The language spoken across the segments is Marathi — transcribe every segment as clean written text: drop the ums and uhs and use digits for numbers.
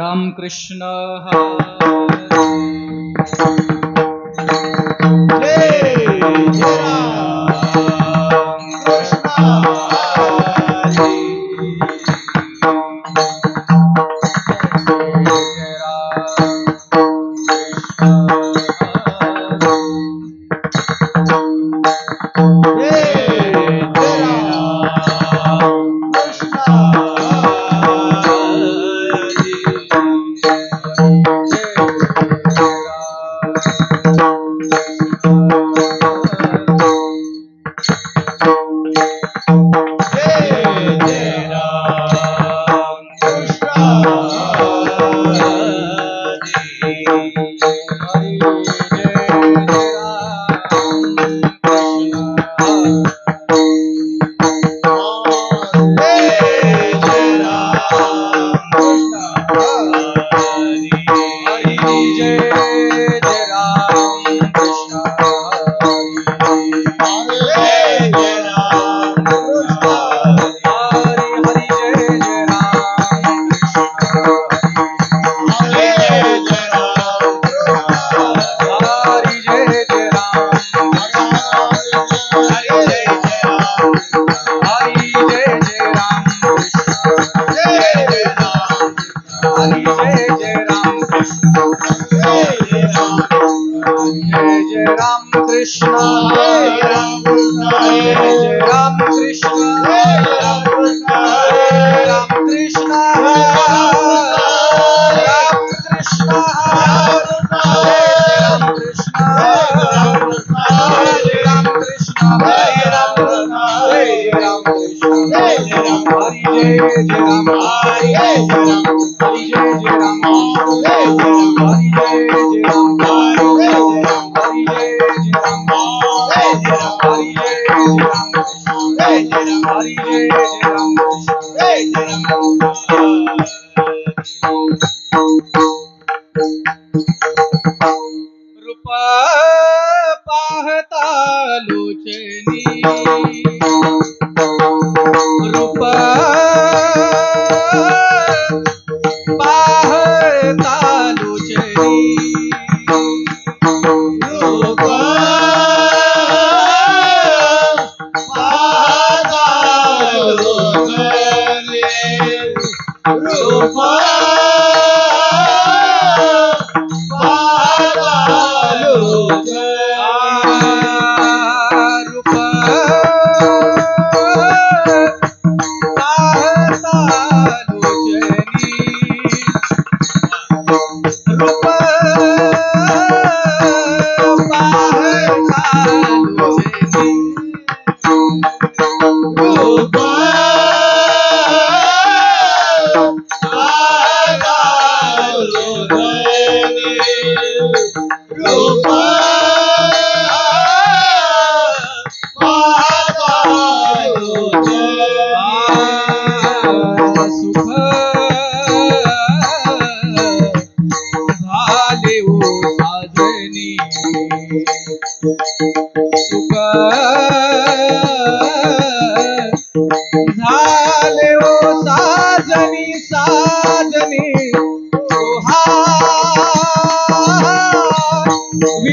राम कृष्ण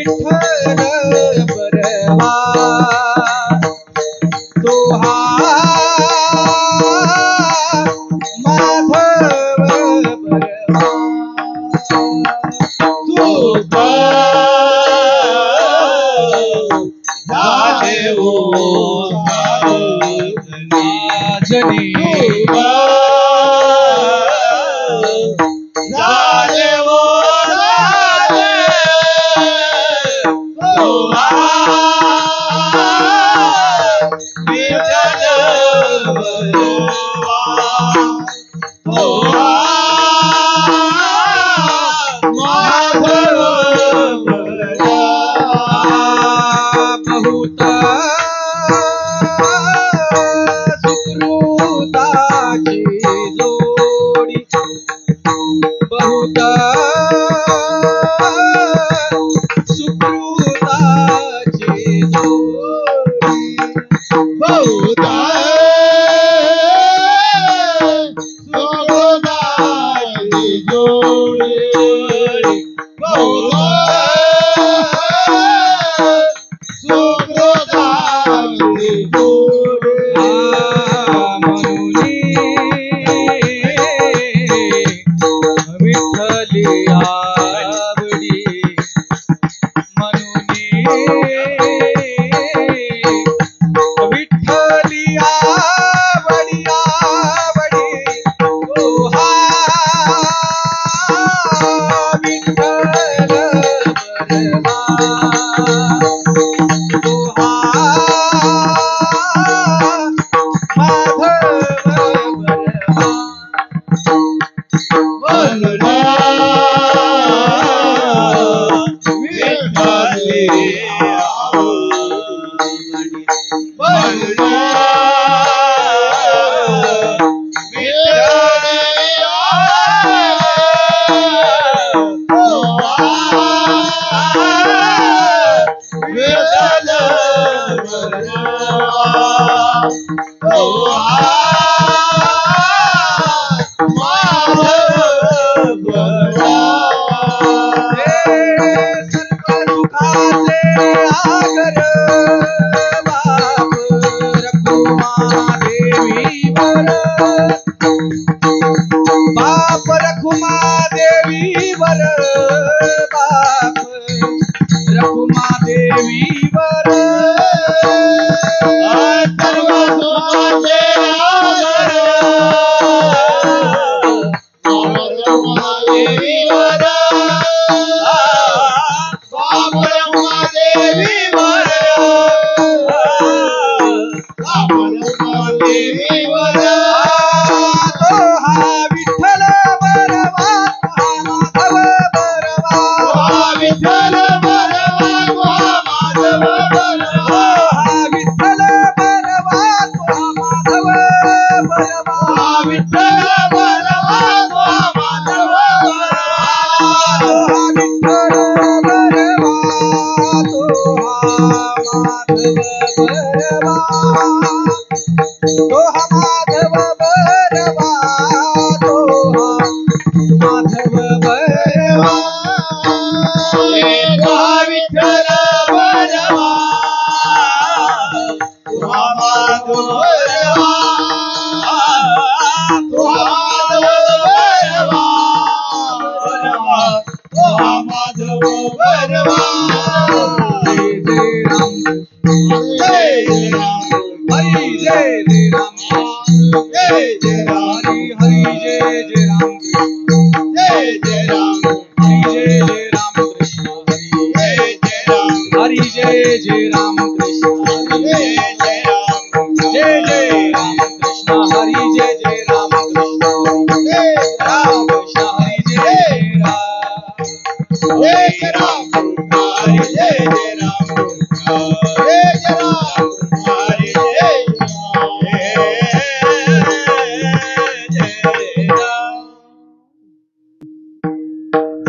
विठ्ठल बरवा तो हा माधव बरवा तुका झाले ओ जनी झाले ओ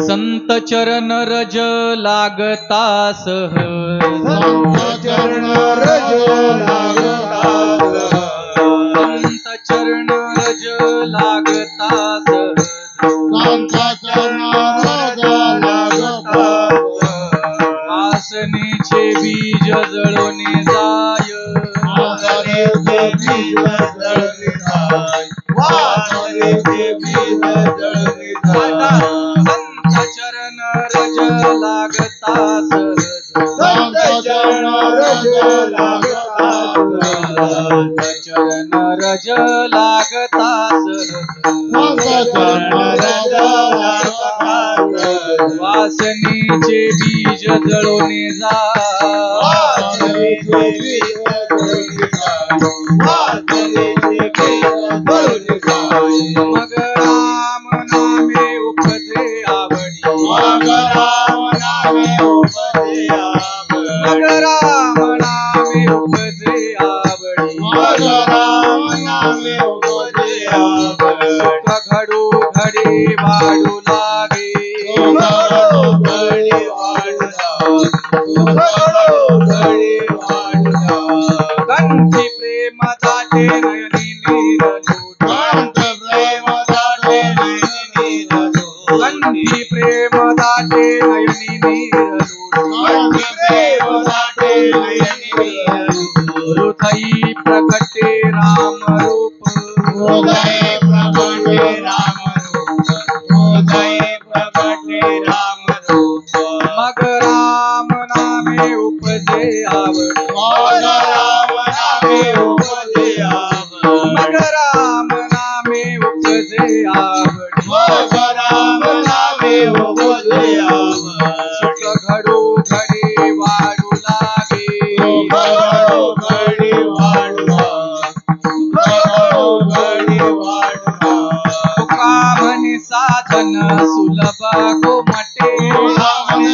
संत चरण रज लागता सहज, संत चरण रज लागता सहज, संत चरण रज लागता सहज, संत चरण रज लागता सहज, जळून जाय वासनेचे बीज जळून जाय वासनेचे बीज जळून जाय संत चरण रज लागता सहज संत चरण रज लागता संत चरण रज लागता सहज संत चरण रज लागता वासनेचे बीज जळून जाय वासनेचे बीज जळून जाय वासनेचे बीज जळून जाय मग राम नामे उपजे आवडी मग राम नामे उपजे आवडी मग राम नामे उपजे आवडी मग राम नामे उपजे आवडी सुख घडू घडी वाढू लागे घडो घडी वाढला घडो घडी वाढला कंठी प्रेम दाटे नयनी नीर लूट कांत प्रेम दाटे नयनी रजो कंठी प्रेम दाटे नयनी नीर लूट कांत प्रेम दाटे नयनी रजो हृदयी प्रकटे राम रूप हृदय प्रगटे राम रूप हृदय प्रगटे राम रूप मग राम नामे उपजे आवडी मग राम नामे उपजे आवडी मग राम नामे उपजे आवडी मग राम नामे उपजे आवडी सुख घडू घडी वाढू लागे घडो घडी वाढला घडो घडी वाढला तुका म्हणे साधन सुलभ गोमटे तुका म्हणे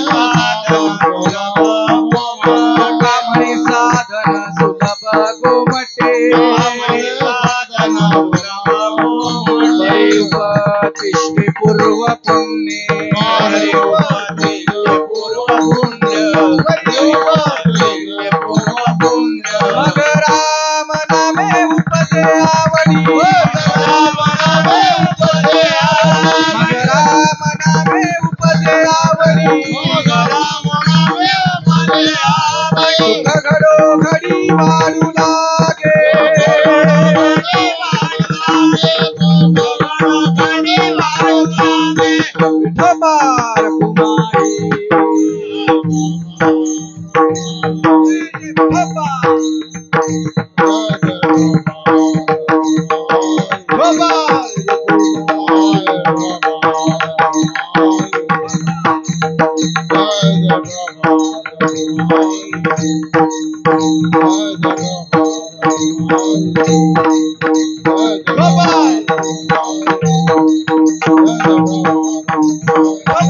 साधन सुलभ गोमटे दैव तिष्ठे पूर्व पुण्ये मग राम नामे उपजे आवडी मग राम नामे उपजे आवडी सुख घडो घडी वाढू लागे विठोबार कुमारी विठोबा Bye-bye.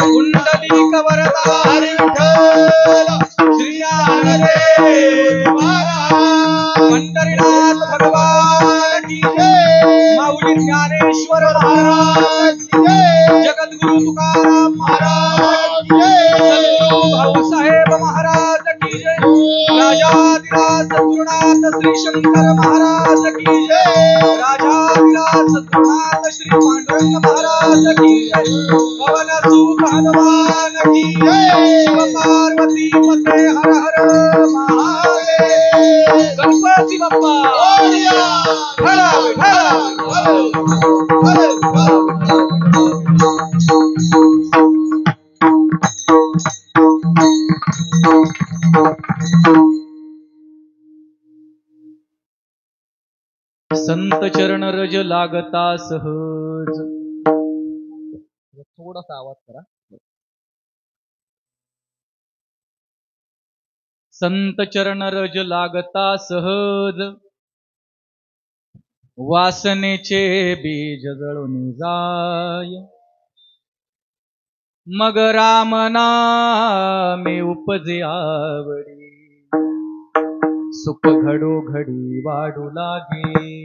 कुंडलिक वरदा हरी विठ्ठल श्री ज्ञानदेव महाराज पंढरीनाथ भगवान की जय माऊली ज्ञानेश्वर महाराज की जय जगद्गुरु तुकाराम महाराज की जय सद्गुरु भाऊसाहेब महाराज की जय राजाधिराज सद्गुरुनाथ श्री शंकर महाराज की जय राजाधिराज सद्गुरुनाथ श्री पांडुरंग महाराज की जय पवन सूत हनुमान की जय शिव पार्वती पते हर हर महादेव गणपती बाप्पा मोरया हर संत चरण रज लागता सहज थोडासा आवाज करा संत चरण रज लागता सहज वासनेचे बीज जळून जाय मग राम नामे उपजे आवडी सुख घडोघडी वाढू लागे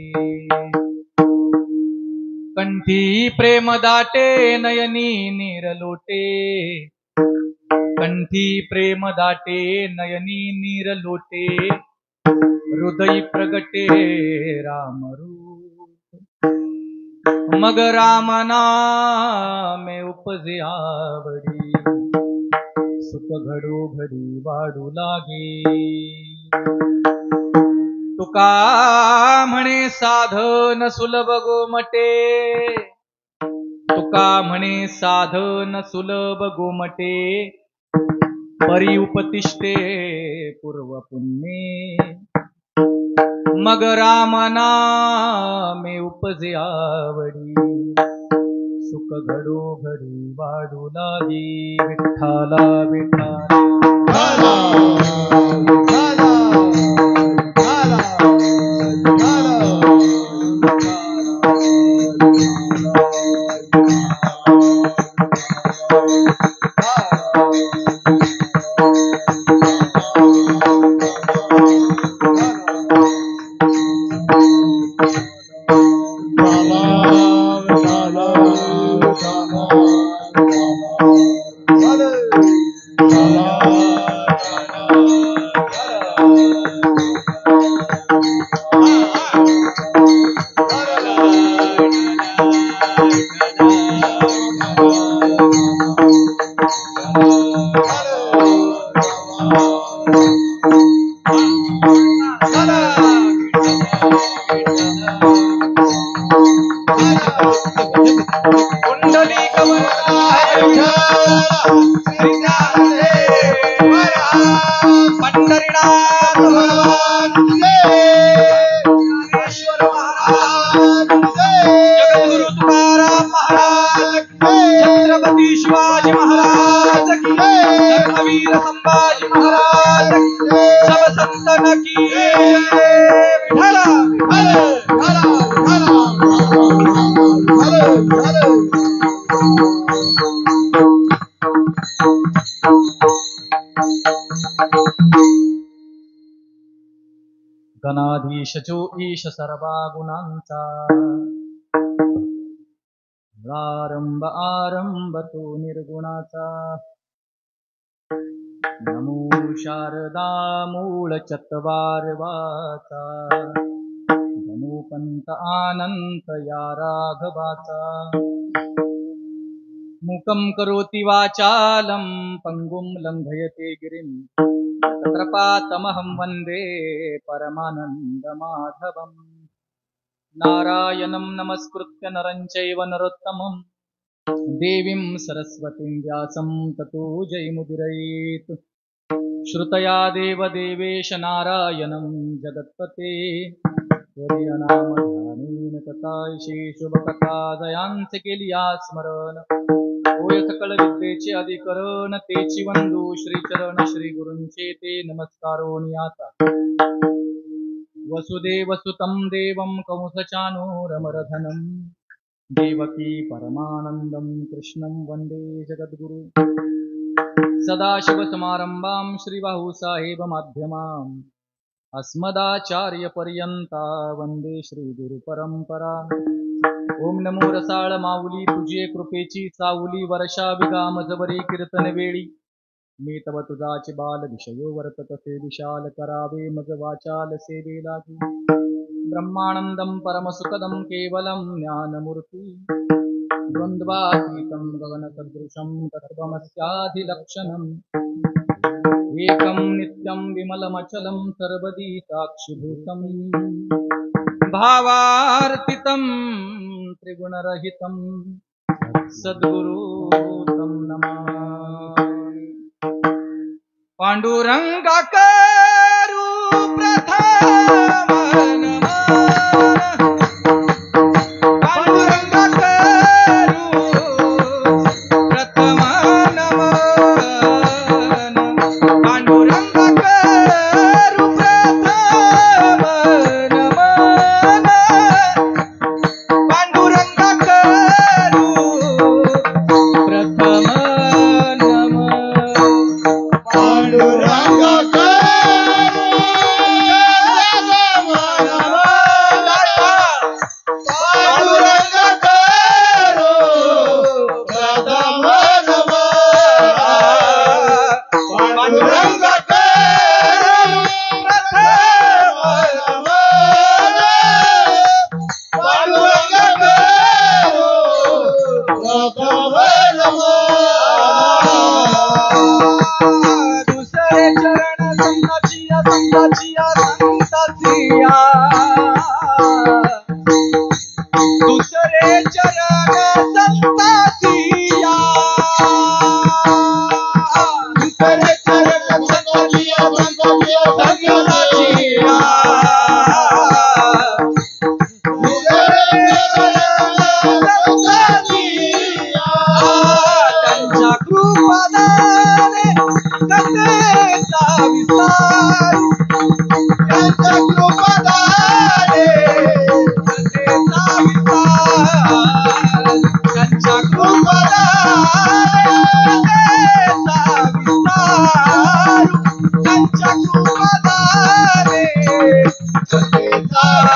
कंठी प्रेम दाटे नयनी नीर लोटे कंठी प्रेम दाटे नयनी नीर लोटे हृदय प्रगटे रामरूप मग राम नामे उपजे आवडी सुख घडोघडी वाढू लागे तुका म्हणे साधन सुलभ गोमटे तुका म्हणे साधन सुलभ गोमटे परी उपतिष्ठे पूर्व पुण्ये मग राम नामे उपजे आवडी सुख घडोघडी वाढू लागी विठ्ठला विठ्ठला पंढरीनाथ भगवान की जय ज्ञानेश्वर महाराज की जय जगद्गुरु तुकाराम महाराज की जय छत्रपती शिवाजी महाराज की जय धर्मवीर संभाजी महाराज की जय सब संतन की जय विठ्ठला गणाधीश जो ईश सर्वा गुणांचा प्रारंभ आरंभ तो निर्गुणाचा नमो शारदा मूळ चत्वारवाचा नमो पंत आनंत या राघवाचा मुकं करोति वाचालं पंगुं लंघयते गिरिं तत्रपातमहं वन्दे परमानन्दमाधवम् नारायणं नमस्कृत्य नरं चैव नरोत्तमं देवीं सरस्वतीं व्यासं ततो जयमुदीरयेत् श्रुतया देवदेवेश नारायणं जगत्पते त्वदीयनामध्यानेन तथा शुभकथा जयांचे केली स्मरण होय सकळ विद्येचे अधिकरण तेची वंदू श्रीचरण श्री गुरूंचे ते नमस्कारो नियाता वसुदेवसुतं देवं कंसचानूरमर्दनं देवकी परमानन्दं कृष्णं वन्दे जगद्गुरु सदाशिवसमारम्भां श्रीबाहुसाहेबमध्यमाम् अस्मदाचार्यपर्यन्ता वन्दे श्रीगुरुपरम्परा ओम नमो रसाळ माऊली तुझे कृपेची सावली वर्षा विगाम जबरी कीर्तन वेळी मी तव तुझाचे बाल विषयो वर्तत ते विशाल करावे मज वाचाल सेवे लागी ब्रह्मानंदं परमसुखदं केवलं ज्ञानमूर्ती द्वन्द्वातीतं गगनसदृशं तत्त्वमस्याधिलक्षणम् एकं नित्यं विमलमचलं सर्वदी साक्षिभूतम् भावार्थितं त्रिगुणरहितं सद्गुरु तं नमामि पांडुरंगा करू प्रथम नमः पांडुरंगा करू प्रथम नमः पांडुरंगा करू प्रथम नमः पांडुरंगा करू प्रथम नमः दुसरे चरण संताचिया संताचिया संताचिया दुसरे चरण संताचिया दुसरे चरण संताचिया संताचिया संताचिया त्यांच्या कृपादाने कथेचा विस्तार त्यांच्या कृपादाने कथेचा विस्तार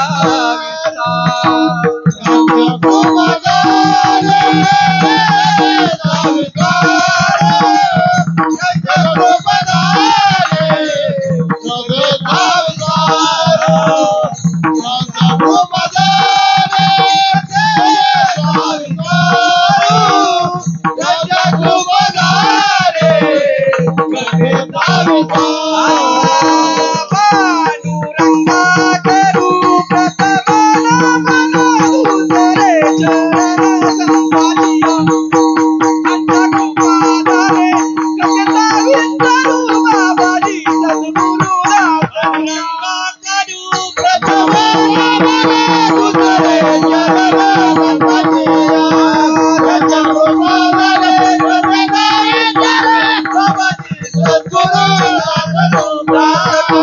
त्यांच्या कृपादाने कथेचा विस्तार त्यांच्या कृपादाने कथेचा पांडुरंगा करू प्रथम नमन दुसरे चरण संताचिया त्यांच्या कृपादाने कथेचा विस्तारू बाबाजी सद्गुरु पांडुरंगा करू प्रथम नमन दुसरे चरण संताचिया त्यांच्या कृपादाने कथेचा विस्तारू बाबाजी सद्गुरु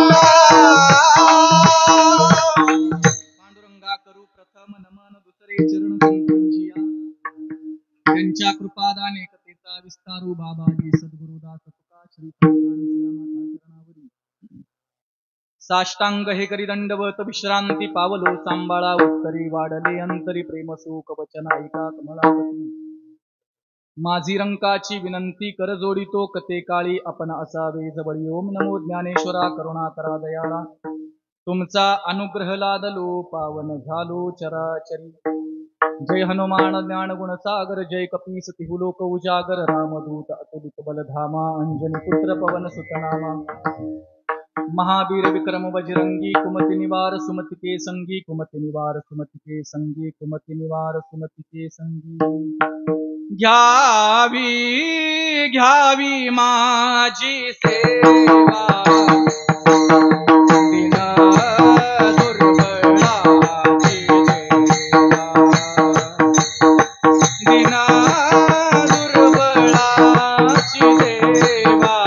पांडुरंगा करू प्रथम नमन दुसरे चरण संतांचिया त्यांच्या कृपादाने कथेचा विस्तारू बाबाजी सद्गुरुदास तुका श्री माता चरणावरी साष्टांग हे करी दंडवत विश्रांती पावलो सांभाळा उत्तरी वाढले अंतरी प्रेमसुख वचन ऐका कमलापती माझी रंकाची विनंती कर जोडितो कथे काळी आपण असावे जवळी ओम नमो ज्ञानेश्वरा करुणा करा दयाळा तुमचा अनुग्रह लादलो पावन झालो चराचरी जय हनुमान ज्ञान गुण सागर जय कपीस तिहुलोक उजागर रामदूत अतुलित बलधामा अंजनी पुत्र पवन सुतनामा महावीर विक्रम बजरंगी कुमति निवार सुमति के संगी कुमति निवार सुमति के संगी कुमति निवार सुमति के संगी घ्यावी घ्यावी माझी सेवा दिन दुर्बळाची देवा दिन दुर्बळाची देवा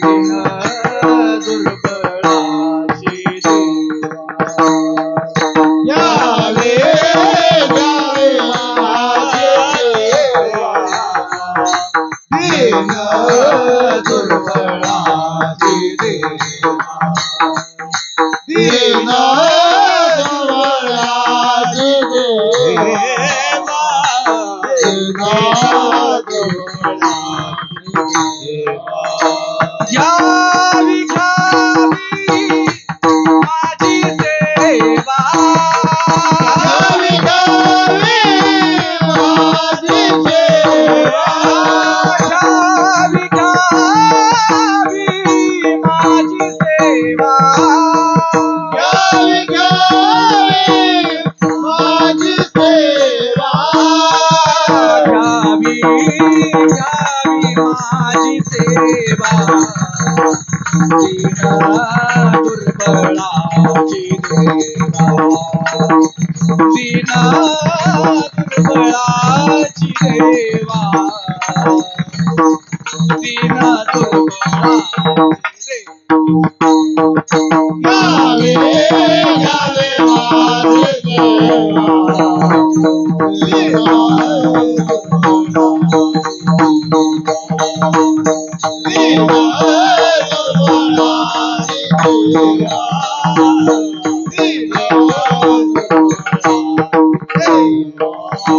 दिन दुर्बळाची देवा यावे यावे माझे देवा दीन दुर्बळाची देवा दीन दुर्बळाची देवा दीन दुर्बळाची देवा घ्यावी घ्यावी माझी सेवा गावी गावी माझी सेवा घ्यावी घ्यावी माझी सेवा गावी गावी माझी सेवा घ्यावी घ्यावी माझी सेवा दीन दुर्बळाची देवा दीन दुर्बळाची देवा दीन दुर्बळाची देवा गावी गावी माझी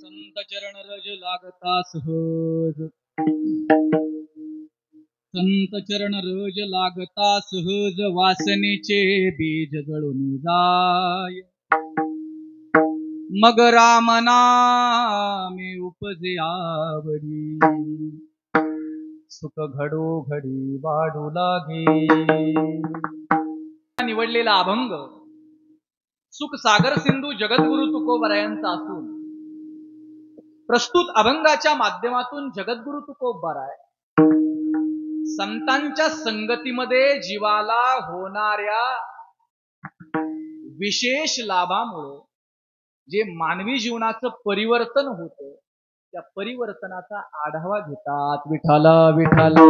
संत चरण रज लागता सहज संत चरण रज लागता सहज वासनेचे बीज जळून जाय मग राम नामे उपजे आवडी सुख घडो घडी वाढू लागे निवडलेला अभंग सुख सागर सिंधू जगद्गुरु तुकोबरायांचा असून प्रस्तुत अभंगाच्या माध्यमातून जगद्गुरु तुकोबराय संतांच्या संगतीमध्ये जीवाला होणाऱ्या विशेष लाभामुळे जे मानवी जीवनाचं परिवर्तन होतं त्या परिवर्तनाचा आढावा घेतात. विठाला विठाला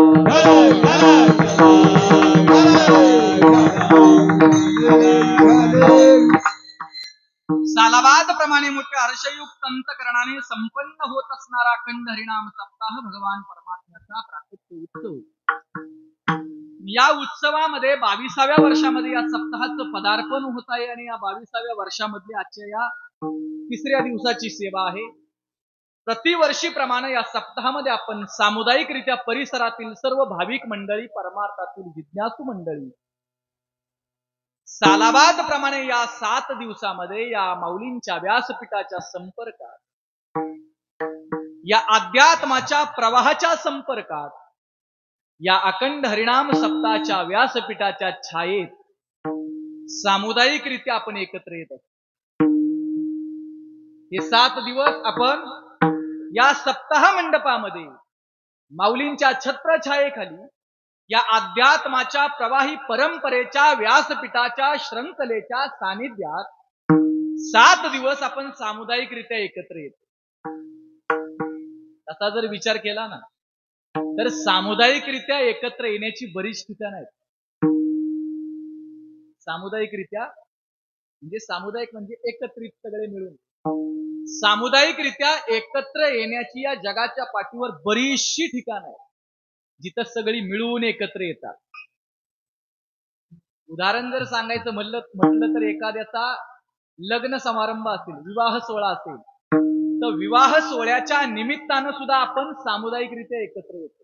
सालाबाद प्रमाणे मोठ्या हर्षयुक्त अंतकरणाने संपन्न होत असणारा अखंड हरिनाम सप्ताह भगवान परमात्म्याचा प्राकट्य उत्सव. या उत्सवामध्ये 22व्या वर्षामध्ये या सप्ताहाचं पदार्पण होत आहे आणि या 22व्या वर्षामधली आजच्या या 3ऱ्या दिवसाची सेवा आहे. प्रतिवर्षीप्रमाणे या सप्ताहामध्ये आपण सामुदायिकरित्या परिसरातील सर्व भाविक मंडळी परमार्थातील जिज्ञासू मंडळी सालाबाद प्रमाणे या 7 दिवसामध्ये या माऊलींच्या व्यासपीठाच्या संपर्कात या अध्यात्माच्या प्रवाहाच्या संपर्कात या अखंड हरिनाम सप्ताहाच्या व्यासपीठाच्या छायेत सामुदायिकरित्या आपण एकत्र येत असतो. हे 7 दिवस आपण या सप्ताह मंडपामध्ये माऊलींच्या छत्रछायेखाली या अध्यात्माच्या प्रवाही परंपरेच्या व्यासपीठाच्या श्रंखलेच्या सानिध्यात 7 दिवस आपण सामुदायिकरित्या एकत्र येतो. असा जर विचार केला ना तर सामुदायिकरित्या एकत्र येण्याची बरीच ठिकाणं आहेत. सामुदायिकरित्या सामुदायिक म्हणजे एकत्रित सगळे मिळून. सामुदायिकरित्या एकत्र येण्याची या जगाच्या पाठीवर बरीचशी ठिकाणं आहेत जिथं सगळी मिळून एकत्र येतात. उदाहरण जर सांगायचं म्हटलं तर एखाद्याचा लग्न समारंभ असेल, विवाह सोहळा असेल तर विवाह सोहळ्याच्या निमित्तानं सुद्धा आपण सामुदायिकरित्या एकत्र येतो.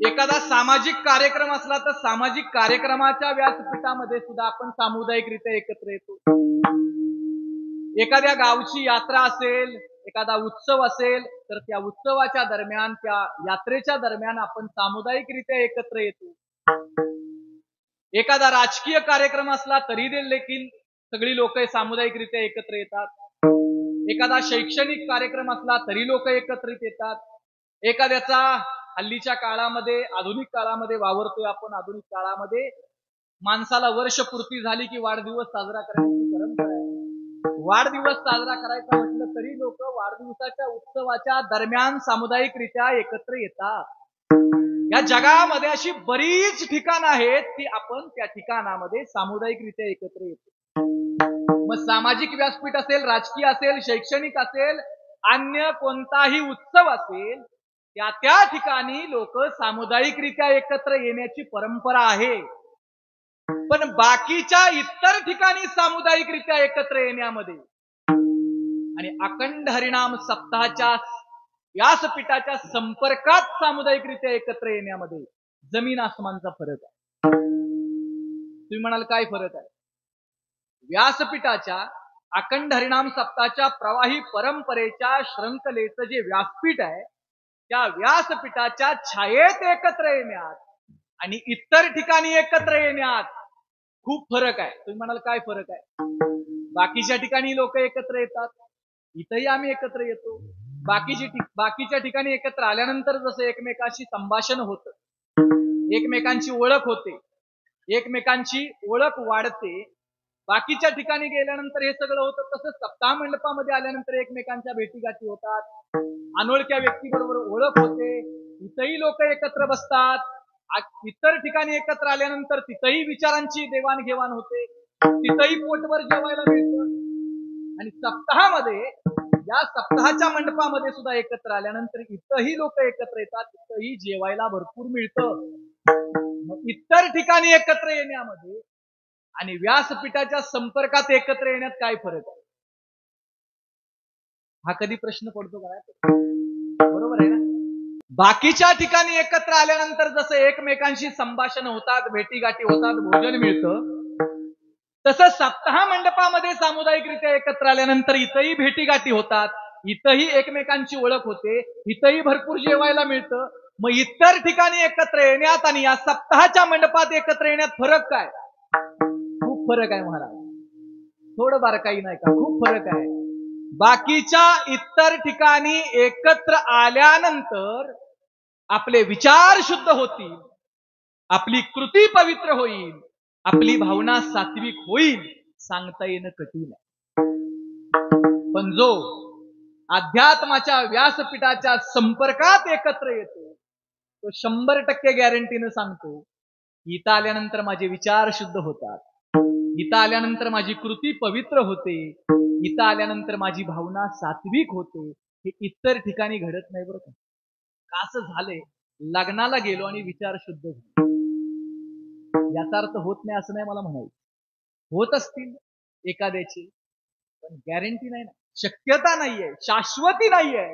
एखादा सामाजिक कार्यक्रम असला तर सामाजिक कार्यक्रमाच्या व्यासपीठामध्ये सुद्धा आपण सामुदायिकरित्या एकत्र येतो. एखाद्या गावची यात्रा असेल, एखादा उत्सव असेल तर त्या उत्सवाच्या दरम्यान, त्या यात्रेच्या दरम्यान आपण सामुदायिकरित्या एकत्र येतो. एखादा राजकीय कार्यक्रम असला तरी देखील सगळी लोक सामुदायिकरित्या एकत्र येतात. एखादा शैक्षणिक कार्यक्रम असला तरी लोक एकत्रित येतात. एखाद्याचा हल्लीच्या काळामध्ये, आधुनिक काळामध्ये वावरतोय आपण, आधुनिक काळामध्ये माणसाला वर्षपूर्ती झाली की वाढदिवस साजरा करण्याची परंपरा आहे. वाढदिवस साजरा करायचा म्हटलं तरी लोक वाढदिवसाच्या उत्सवाच्या दरम्यान सामुदायिकरित्या एकत्र येतात. या जगामध्ये अशी बरीच ठिकाणं आहेत की आपण त्या ठिकाणामध्ये सामुदायिकरित्या एकत्र येतो. मग सामाजिक व्यासपीठ असेल, राजकीय असेल, शैक्षणिक असेल, अन्य कोणताही उत्सव असेल, त्या ठिकाणी लोक सामुदायिकरित्या एकत्र येण्याची परंपरा आहे. पण बाकीच्या इतर ठिकाणी सामुदायिकरित्या एकत्र येण्यामध्ये आणि अखंड हरिनाम सप्ताहाच्या व्यासपीठाच्या संपर्कात सामुदायिकरित्या एकत्र येण्यामध्ये जमीन आसमानचा फरक आहे. तुम्ही म्हणाल काय फरक आहे? व्यासपीठाच्या अखंड हरिनाम सप्ताहाच्या प्रवाही परंपरेच्या श्रृंखलेचं जे व्यासपीठ आहे, त्या व्यासपीठाच्या छायेत एकत्र येण्यात आणि इतर ठिकाणी एकत्र येण्यात खूप फरक आहे. तुम्ही म्हणाल काय फरक आहे? बाकीच्या ठिकाणी लोक एकत्र येतात, इथंही आम्ही एकत्र येतो. बाकीच्या ठिकाणी एकत्र आल्यानंतर जसं एकमेकांशी संभाषण होतं, एकमेकांची ओळख होते, एकमेकांची ओळख वाढते. बाकीच्या ठिकाणी गेल्यानंतर हे सगळं होतं. तसं सप्ताह मंडपामध्ये आल्यानंतर एकमेकांच्या भेटीगाठी होतात, अनोळख्या व्यक्तीबरोबर ओळख होते, इथंही लोक एकत्र बसतात. इतर ठिकाणी एकत्र आल्यानंतर तिथंही विचारांची देवाणघेवाण होते, तिथंही पोटभर जेवायला मिळतं. आणि सप्ताहामध्ये, या सप्ताहाच्या मंडपामध्ये सुद्धा एकत्र आल्यानंतर इथंही लोक एकत्र येतात, तिथंही जेवायला भरपूर मिळतं. मग इतर ठिकाणी एकत्र येण्यामध्ये आणि व्यासपीठाच्या संपर्कात एकत्र येण्यात काय फरक आहे? हा कधी प्रश्न पडतो का? बरोबर आहे ना? बाकीच्या ठिकाणी एकत्र आल्यानंतर जसं एकमेकांशी संभाषण होतात, भेटीगाठी होतात, भोजन मिळतं, तसं सप्ताह मंडपामध्ये सामुदायिकरित्या एकत्र आल्यानंतर इथंही भेटीगाठी होतात, इथंही एकमेकांची ओळख होते, इथंही भरपूर जेवायला मिळतं. मग इतर ठिकाणी एकत्र येण्यात आणि या सप्ताहाच्या मंडपात एकत्र येण्यात फरक काय? खूप फरक आहे महाराज. थोडं बारकाई नाही का? खूप फरक आहे. बाकीच्या इतर ठिकाणी एकत्र आल्यानंतर आपले विचार शुद्ध होतील, आपली कृती पवित्र होईल, आपली भावना सात्विक होईल, सांगता येणं कठीण आहे. पण जो अध्यात्माच्या व्यासपीठाच्या संपर्कात एकत्र येतो तो 100% गॅरंटीनं सांगतो, इथं आल्यानंतर माझे विचार शुद्ध होतात, इथं आल्यानंतर माझी कृती पवित्र होते, इथं आल्यानंतर माझी भावना सात्विक होते. हे इतर ठिकाणी घडत नाही. बरं का? असं झालंय, लग्नाला गेलो आणि विचार शुद्ध झाले, याचा अर्थ होत नाही असं नाही मला म्हणायचं. होत असतील एखाद्याची, पण गॅरंटी नाही ना, शक्यता नाहीये, शाश्वती नाहीये.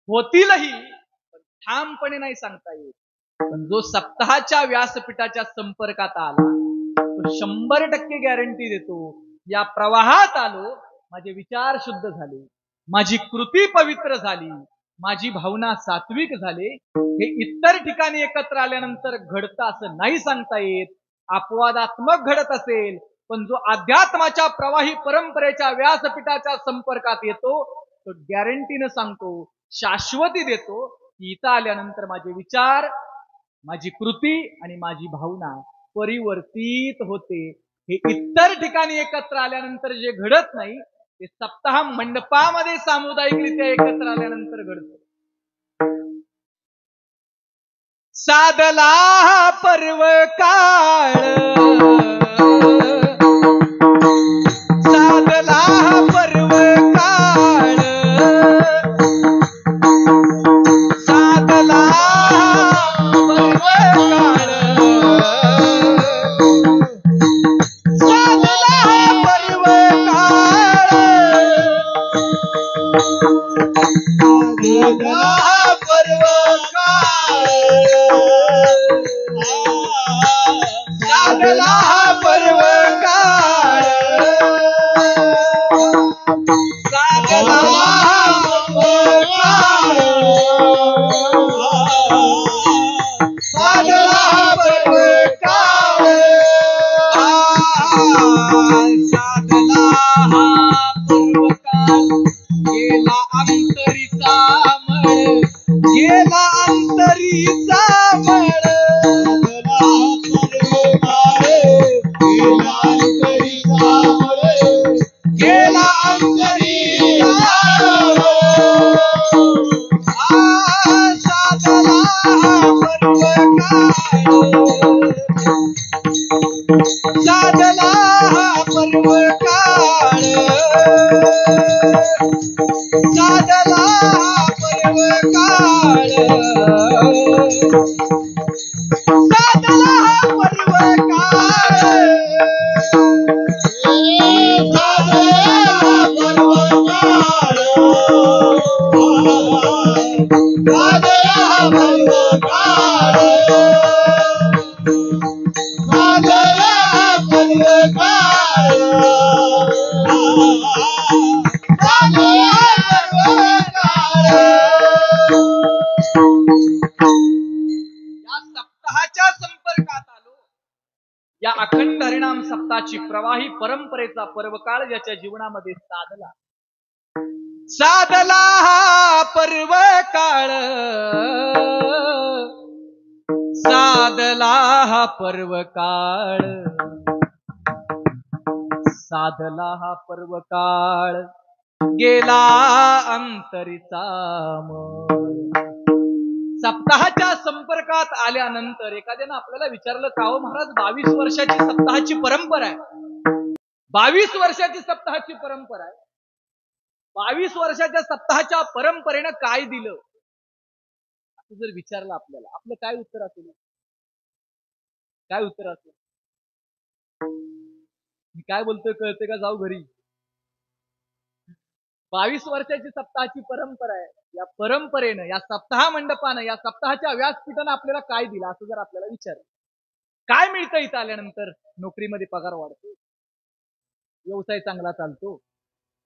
होतीलही पण ठामपणे नाही सांगता येत. पण जो सप्ताहाच्या व्यासपीठाच्या संपर्कात आला तो 100% गॅरंटी देतो, या प्रवाहात आलो, माझे विचार शुद्ध झाले, माझी कृती पवित्र झाली, माझी भावना सात्विक झाले. हे इतर ठिकाणी एकत्र आल्यानंतर घडतं असं नाही सांगता येत. अपवादात्मक घडत असेल, पण जो अध्यात्माच्या प्रवाही परंपरेच्या व्यासपीठाच्या संपर्कात येतो तो गॅरंटीनं सांगतो, शाश्वती देतो की इथं आल्यानंतर माझे विचार, माझी कृती आणि माझी भावना परिवर्तित होते. हे इतर ठिकाणी एकत्र आल्यानंतर जे घडत नाही ते सप्ताह मंडपामध्ये सामुदायिकरित्या एकत्र आल्यानंतर घडतं. साधला पर्व काळ, साधला पर्व काळ, साधला पर्व काळ, साधला पर्व काळ, साधला साधला हा पर्वकाळ गेला अंतरीचा मळ गेला अंतरीचा मळ गेला अंतरीचा साधला हा पर्वकाळ साधला हा पर्वकाळ साधला हा पर्वकाळ साधला हा पर्वकाळ या सप्ताहाच्या संपर्कात आलो. या अखंड हरिनाम सप्ताहाची प्रवाही परंपरेचा पर्वकाळ ज्याच्या जीवनामध्ये साधला साधला हा पर्वकाळ साधला हा पर्वकाळ साधला हा पर्वकाळ गेला अंतरीचा मळ. सप्ताहाच्या संपर्कात आल्यानंतर एखाद्यानं आपल्याला विचारलं का हो महाराज 22 वर्षाची सप्ताहाची परंपरा आहे 22 वर्षाची सप्ताहाची परंपरा आहे 22 वर्षाच्या सप्ताहाच्या परंपरेनं काय दिलं असं जर विचारलं आपल्याला आपलं काय उत्तर असेल काय उत्तर असेल मी काय बोलतोय कळते का जाऊ घरी 22 वर्षाची सप्ताहाची परंपरा आहे या परंपरेनं या सप्ताह मंडपानं या सप्ताहाच्या व्यासपीठानं आपल्याला काय दिलं असं जर आपल्याला विचारलं काय मिळतं इथं आल्यानंतर नोकरीमध्ये पगार वाढतो व्यवसाय चांगला चालतो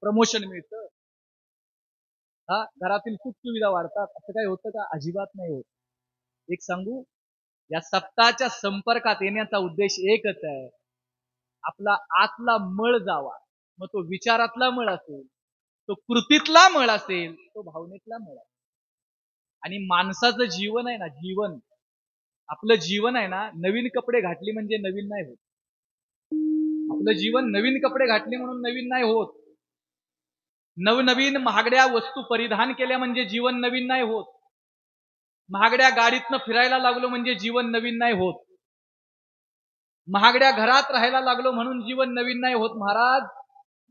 प्रमोशन मिळतं हा घरातील सुख सुविधा वाढतात असं काही होतं का अजिबात नाही होत एक सांगू या सप्ताहाच्या संपर्कात येण्याचा उद्देश एकच आहे आपला आतला मळ जावा मग तो विचारातला मळ असेल तो कृतीतला मळ असेल तो भावनेतला मळ असेल आणि माणसाचं जीवन आहे ना जीवन आपलं जीवन आहे ना नवीन कपडे घातली म्हणजे नवीन नाही होत आपलं जीवन नवीन कपडे घातले म्हणून नवीन नाही होत नवनवीन महागड्या वस्तू परिधान केल्या म्हणजे जीवन नवीन नाही होत महागड्या गाडीतनं फिरायला लागलो म्हणजे जीवन नवीन नाही होत महागड्या घरात राहायला लागलो म्हणून जीवन नवीन नाही होत महाराज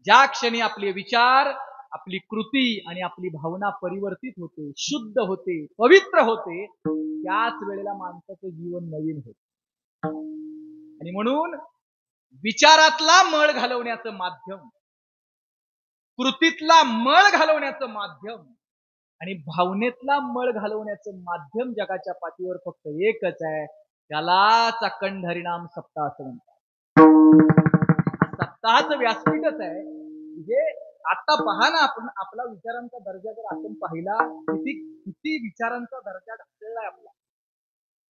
ज्या क्षणी आपले विचार आपली कृती आणि आपली भावना परिवर्तित होते शुद्ध होते पवित्र होते त्याच वेळेला माणसाचं जीवन नवीन होते आणि म्हणून विचारातला मळ घालवण्याचं माध्यम कृतीतला मळ घालवण्याचं माध्यम आणि भावनेतला मळ घालवण्याचं माध्यम जगाच्या पाठीवर फक्त एकच आहे त्यालाच अखंड हरिनाम सप्ताह असं म्हणतात सप्ताहाचं व्यासपीठच आहे म्हणजे आता पहा ना आपण आपला विचारांचा दर्जा जर आपण पाहिला किती विचारांचा दर्जा ढकललाय आपला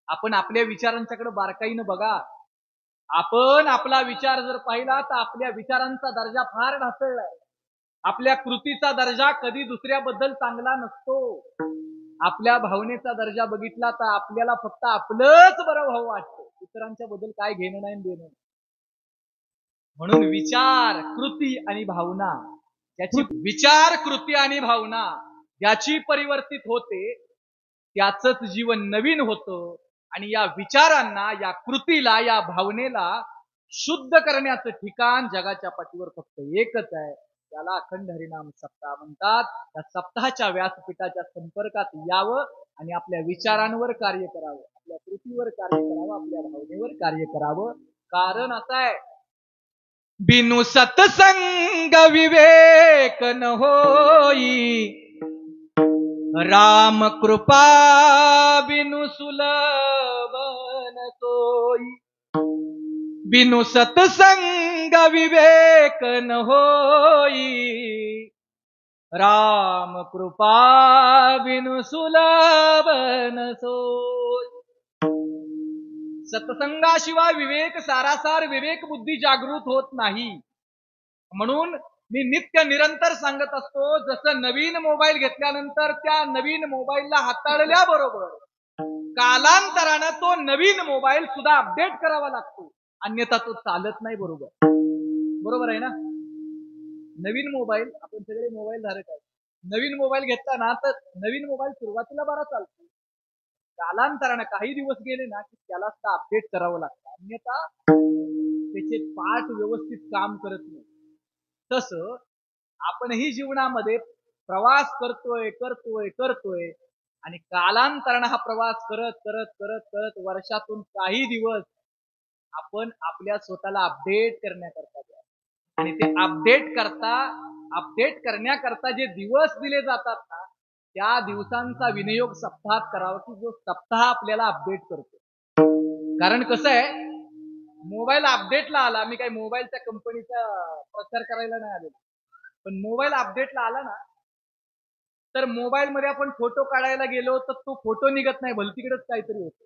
आपण आपल्या विचारांच्याकडे बारकाईनं बघा आपण आपला विचार जर पाहिला तर आपल्या विचारांचा दर्जा फार ढासळलाय आपल्या कृतीचा दर्जा कधी दुसऱ्याबद्दल चांगला नसतो आपल्या भावनेचा दर्जा बघितला तर आपल्याला फक्त आपलंच बरं व्हावं वाटतं इतरांच्या बद्दल काय घेणं नाही देणं म्हणून विचार कृती आणि भावना ज्याची विचार कृती आणि भावना ज्याची परिवर्तित होते त्याचंच जीवन नवीन होतं आणि या विचारांना या कृतीला या भावनेला शुद्ध करण्याचं ठिकाण जगाच्या पाठीवर फक्त एकच आहे त्याला अखंड हरिनाम सप्ताह म्हणतात त्या सप्ताहाच्या व्यासपीठाच्या संपर्कात यावं आणि आपल्या विचारांवर कार्य करावं आपल्या कृतीवर कार्य करावं आपल्या भावनेवर कार्य करावं कारण असं आहे बिनु सत्संग विवेक न होई राम कृपा बिनु सुलभ न सोई बिनु सत्संग विवेक न होई राम कृपा बिनु सुलभ न सोई सत्संगाशिवाय विवेक सारासार विवेक बुद्धी जागृत होत नाही. म्हणून मी नित्य निरंतर सांगत असतो, जसं नवीन मोबाईल घेतल्यानंतर त्या नवीन मोबाईलला हाताळल्याबरोबर कालांतरानं तो नवीन मोबाईल सुद्धा अपडेट करावा लागतो, अन्यथा तो चालत नाही. बरोबर आहे ना? नवीन मोबाईल, आपण सगळे मोबाईल धारक आहे, नवीन मोबाईल घेतला ना तर नवीन मोबाईल सुरुवातीला बरा चालतो, कालांतरानं काही दिवस गेले ना की त्याला सुद्धा अपडेट करावं लागतं, अन्यथा त्याचे पार्ट व्यवस्थित काम करत नाही. तसं आपणही जीवनामध्ये प्रवास करतोय आणि कालांतरानं हा प्रवास करत वर्षातून काही दिवस आपण आपल्या स्वतःला अपडेट करण्याकरता आणि ते अपडेट करण्याकरता जे दिवस दिले जातात ना, त्या दिवसांचा विनियोग सप्ताहात करावा, की जो सप्ताह आपल्याला अपडेट करतो. कारण कसं आहे, मोबाईल अपडेटला आला, मी काही मोबाईलच्या कंपनीचा प्रचार करायला नाही आलेलो, पण मोबाईल अपडेटला आला ना तर मोबाईल मध्ये आपण फोटो काढायला गेलो तर तो फोटो निघत नाही, भलतीकडेच काहीतरी होतं,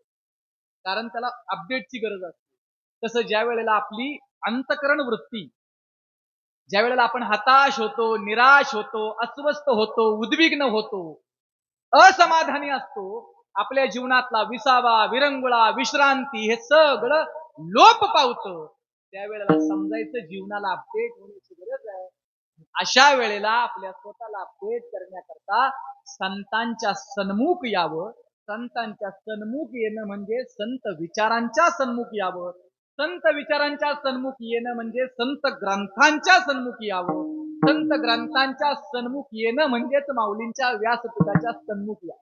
कारण त्याला अपडेटची गरज असते. तसं ज्या वेळेला आपली अंतकरण वृत्ती, ज्या वेळेला आपण हताश होतो, निराश होतो, अस्वस्थ होतो, उद्विग्न होतो, असमाधानी असतो, आपल्या जीवनातला विसावा, विरंगुळा, विश्रांती हे सगळं लोप पावतं, त्यावेळेला समजायचं जीवनाला अपडेट होण्याची गरज आहे. अशा वेळेला आपल्या स्वतःला अपडेट करण्याकरता संतांच्या सन्मुख यावं. संतांच्या सन्मुख येणं म्हणजे संत विचारांच्या सन्मुख यावं. संत विचारांच्या सन्मुख येणं म्हणजे संत ग्रंथांच्या सन्मुख यावं. संत ग्रंथांच्या सन्मुख येणं म्हणजेच माऊलींच्या व्यासपीठाच्या सन्मुख यावं.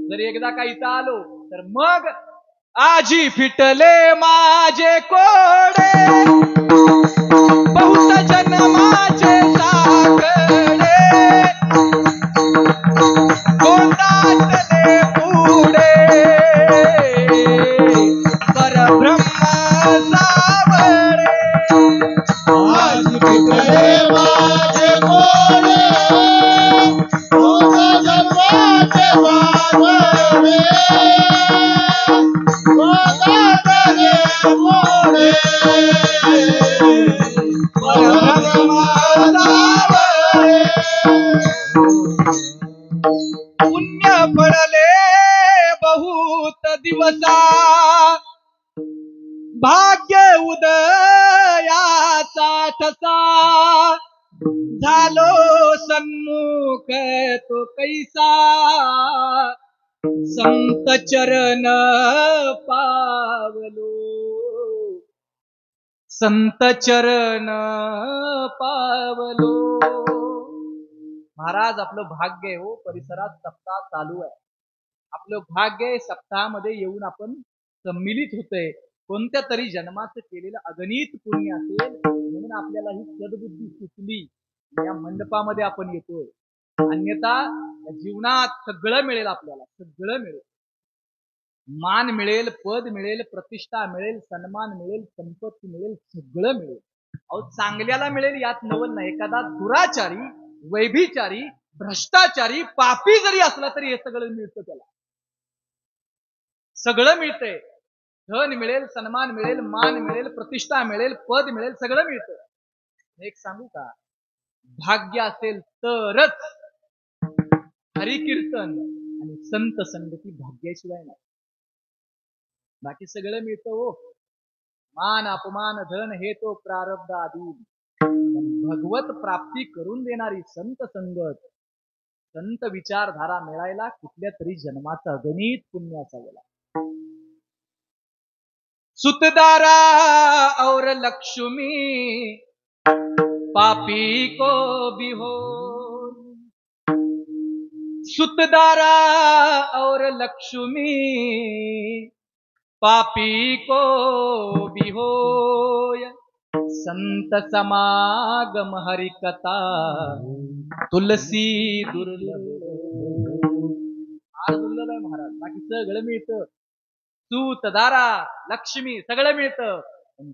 जर एकदा का इथं आलो तर मग आजी फिटले माझे कोडे, बहुत जन्माचे साकडे, गोंदाटले पुढे परब्रह्म सावरे. आज फिटले माझे कोडे, बहुत जन्माचे साकडे, गोंदाटले पुढे परब्रह्म सावरे. पुण्य पडले बहुत दिवसा, भाग्य उदयाचा ठसा, झालो सन्मुख तो कैसा, संत चरण पावलो, संत चरण पावलो. महाराज, आपलं भाग्य आहे हो, परिसरात सप्ताह चालू आहे, आपलं भाग्य आहे, सप्ताहामध्ये येऊन आपण सम्मिलित होतोय. कोणत्या तरी जन्माचं केलेलं अगणित पुण्य असेल म्हणून आपल्याला ही सद्बुद्धी सुचली, या मंडपामध्ये आपण येतोय. अन्यथा जीवनात सगळं मिळेल, आपल्याला सगळं मिळेल, मान मिळेल, पद मिळेल, प्रतिष्ठा मिळेल, सन्मान मिळेल, संपत्ती मिळेल, सगळं मिळेल. अहो, चांगल्याला मिळेल यात नवल नाही. एखादा दुराचारी, वैभिचारी, भ्रष्टाचारी, पापी जरी असला तरी हे सगळं मिळतं, त्याला सगळं मिळतंय. धन मिळेल, सन्मान मिळेल, मान मिळेल, प्रतिष्ठा मिळेल, पद मिळेल, सगळं मिळतं. एक सांगू का, भाग्य असेल तरच हरिकीर्तन आणि संत संगती भाग्याशिवाय नाही. बाकी सगळं मिळतं हो, मान अपमान धन हे तो प्रारब्ध आधी, भगवत प्राप्ती करून देणारी संत संगत, संत विचारधारा मिळायला कुठल्या तरी जन्माचं अगणित पुण्य असावं लागतं. सुतदारा और लक्ष्मी पापी को भी हो, सुतदारा और लक्ष्मी पापी को भी हो, संत समागम हरि कथा तुलसी दुर्लभ. आज दुर्लभ आहे महाराज, बाकी सगळं मिळतं, सूतदारा लक्ष्मी सगळं मिळतं,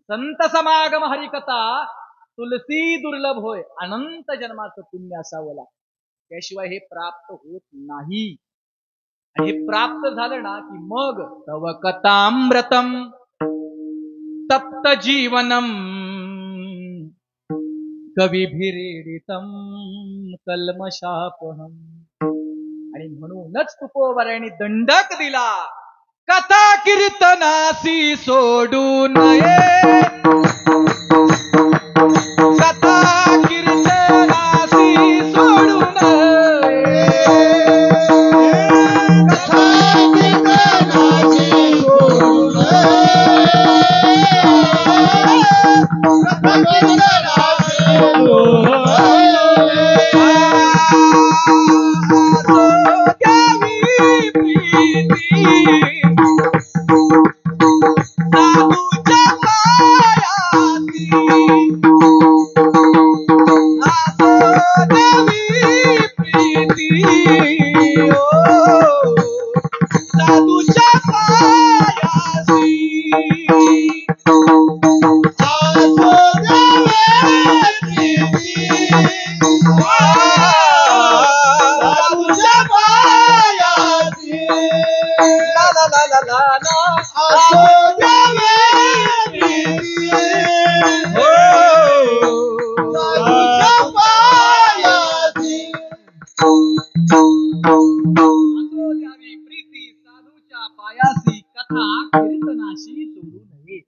संत समागम हरिकथा तुलसी दुर्लभ होय. अनंत जन्माचं पुण्य असावं लागतं, त्याशिवाय हे प्राप्त होत नाही. आणि हे प्राप्त झालं ना की मग तव कथामृतम तप्त जीवनम कविभिरीडितम कल्मशापहम. आणि म्हणूनच तुकोबरायांनी दंडक दिला, कथा कीर्तनासी सोडू नये, कथा कीर्तनासी सोडू नये, कथा कीर्तनाची सोडू नये, कथा कीर्तनाची सोडू नये. द्यावी प्रीती साधूच्या पायासी, द्यावी प्रीती साधूच्या पायासी. प्रीती साधूच्या पायासी, कथा कीर्तनाशी सोडू नये.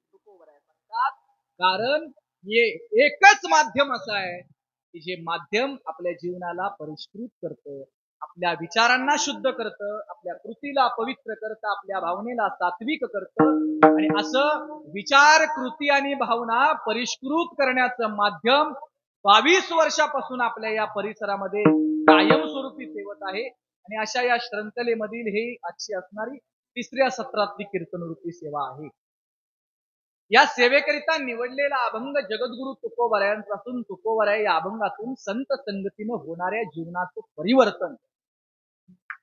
कारण हे एकच माध्यम असं आहे की जे माध्यम आपल्या जीवनाला परिष्कृत करतं, आपल्या विचारांना शुद्ध करतं, आपल्या कृतीला पवित्र करतं, आपल्या भावनेला सात्विक करतं. आणि असं विचार, कृती आणि भावना परिष्कृत करण्याचं माध्यम 22 वर्षापासून आपल्या या परिसरामध्ये कायमस्वरूपी सेवत आहे. आणि अशा या श्रंखलेमधील हे आजची असणारी 3ऱ्या सत्रातली कीर्तनवृत्ती सेवा आहे. या सेवेकरिता निवडलेला अभंग जगद्गुरु तुकोबरायांचा असून तुकोबराय या अभंगातून संत संगतीनं होणाऱ्या जीवनाचं परिवर्तन,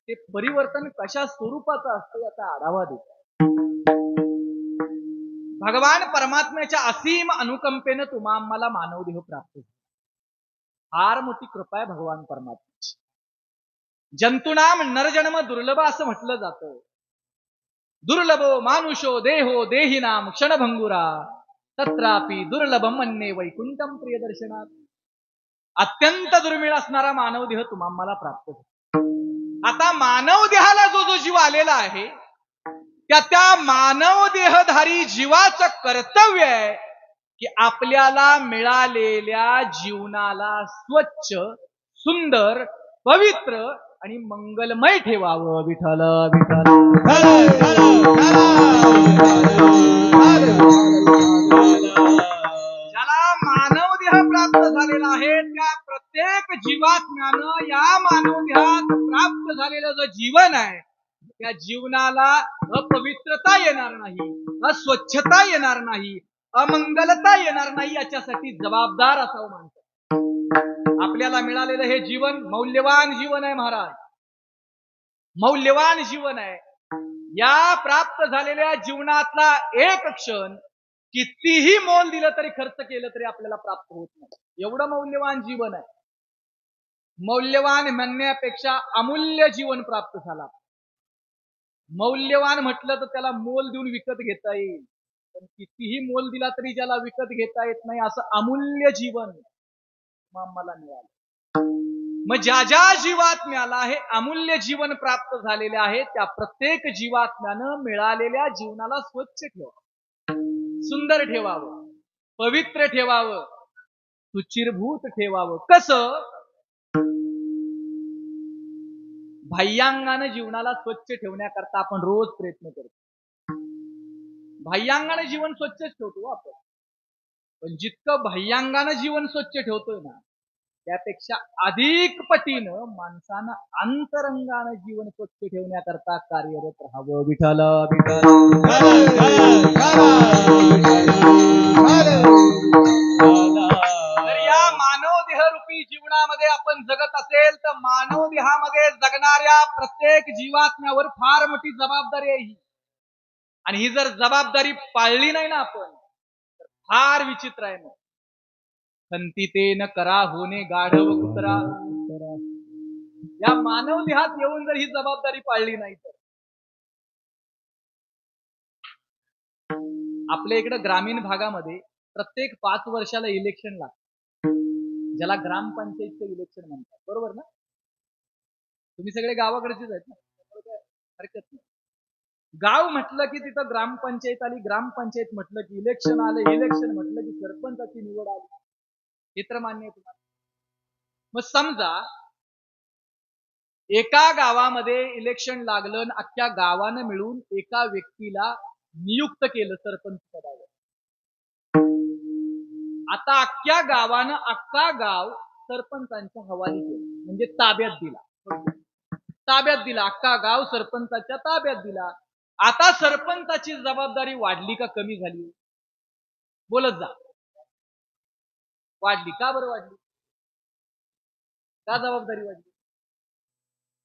ते परिवर्तन कशा स्वरूपाचं असतं याचा आढावा देतात. भगवान परमात्म्याच्या असीम अनुकंपेनं तुम्हा आम्हाला मानवदेह प्राप्त झाला. फार मोठी कृपा आहे भगवान परमात्म्याची. जंतुनाम नरजन्म दुर्लभ असं म्हटलं जातं. दुर्लभो मानुषो देहो देहिनाम क्षणभंगुरा तत्रापि दुर्लभम मन्ये वैकुंठम प्रियदर्शनात. अत्यंत दुर्मिळ असणारा मानव देह तुम्हा मला प्राप्त झाला. आता मानव देहाला जो जो जीव आलेला आहे त्या मानव देहधारी जीवाचं कर्तव्य आहे की आपल्याला मिळालेल्या जीवनाला स्वच्छ, सुंदर, पवित्र आणि मंगलमय ठेवावं. विठ्ठल विठ्ठल. ज्याला मानव देह प्राप्त झालेला आहे त्या प्रत्येक जीवात्म्यानं या मानव देहात प्राप्त झालेलं जे जीवन आहे त्या जीवनाला अपवित्रता येणार नाही, अस्वच्छता येणार नाही, अमंगलता येणार नाही याच्यासाठी जबाबदार असावं माणसं. आपल्याला मिळालेलं हे जीवन मौल्यवान जीवन आहे महाराज, मौल्यवान जीवन आहे. या प्राप्त झालेल्या जीवनातला एक क्षण कितीही मोल दिलं तरी, खर्च केलं तरी आपल्याला प्राप्त होत नाही. एवढं मौल्यवान जीवन आहे. मौल्यवान म्हणण्यापेक्षा अमूल्य जीवन प्राप्त झाला. मौल्यवान म्हटलं तर त्याला मोल देऊन विकत घेता येईल, पण कितीही मोल दिला तरी ज्याला विकत घेता येत नाही असं अमूल्य जीवन मला मिळालं. मग ज्या ज्या जीवात्म्याला हे अमूल्य जीवन प्राप्त झालेले आहे त्या प्रत्येक जीवात्म्यानं मिळालेल्या जीवनाला स्वच्छ ठेवावं, सुंदर ठेवावं, पवित्र ठेवावं, सुचिरभूत ठेवावं. कसं? बाह्यांगानं जीवनाला स्वच्छ ठेवण्याकरता आपण रोज प्रयत्न करतो. बाह्यांगानं जीवन स्वच्छच ठेवतो आपण, पण जितकं बाह्यांगानं जीवन स्वच्छ ठेवतोय ना त्यापेक्षा अधिक पटीनं माणसानं अंतरंगानं जीवन स्वच्छ ठेवण्याकरता कार्यरत राहावं. विठ्ठल विठ्ठल. तर या मानव देहरूपी जीवनामध्ये आपण जगत असेल तर मानव देहामध्ये जगणाऱ्या प्रत्येक जीवात्म्यावर फार मोठी जबाबदारी आहे ही. आणि ही जर जबाबदारी पाळली नाही ना आपण तर फार विचित्र आहे. मग खंतितेन करा होणे गाढव कुत्रा. या मानव देहात येऊन जर ही जबाबदारी पाळली नाही तर आपल्या इकडं ग्रामीण भागामध्ये प्रत्येक 5 वर्षाला इलेक्शन लागतं, ज्याला ग्रामपंचायतचं इलेक्शन म्हणतात, बरोबर ना? तुम्ही सगळे गावाकडचेच आहेत ना, त्यामुळे काय हरकत नाही. गाव म्हटलं की तिथं ग्रामपंचायत आली, ग्रामपंचायत म्हटलं की इलेक्शन आलं, इलेक्शन म्हटलं की सरपंचाची निवड आली. हे तर मान्य आहे तुम्हाला. मग समजा एका गावामध्ये इलेक्शन लागलं आणि अख्ख्या गावानं मिळून एका व्यक्तीला नियुक्त केलं सरपंच पदावर. आता अख्ख्या गावानं अख्खा गाव सरपंचांच्या हवाली केलं, म्हणजे ताब्यात दिला. ताब्यात दिला, अख्खा गाव सरपंचाच्या ताब्यात दिला. आता सरपंचाची जबाबदारी वाढली का कमी झाली? बोलत जा. वाढली. का बरं वाढली? का जबाबदारी वाढली?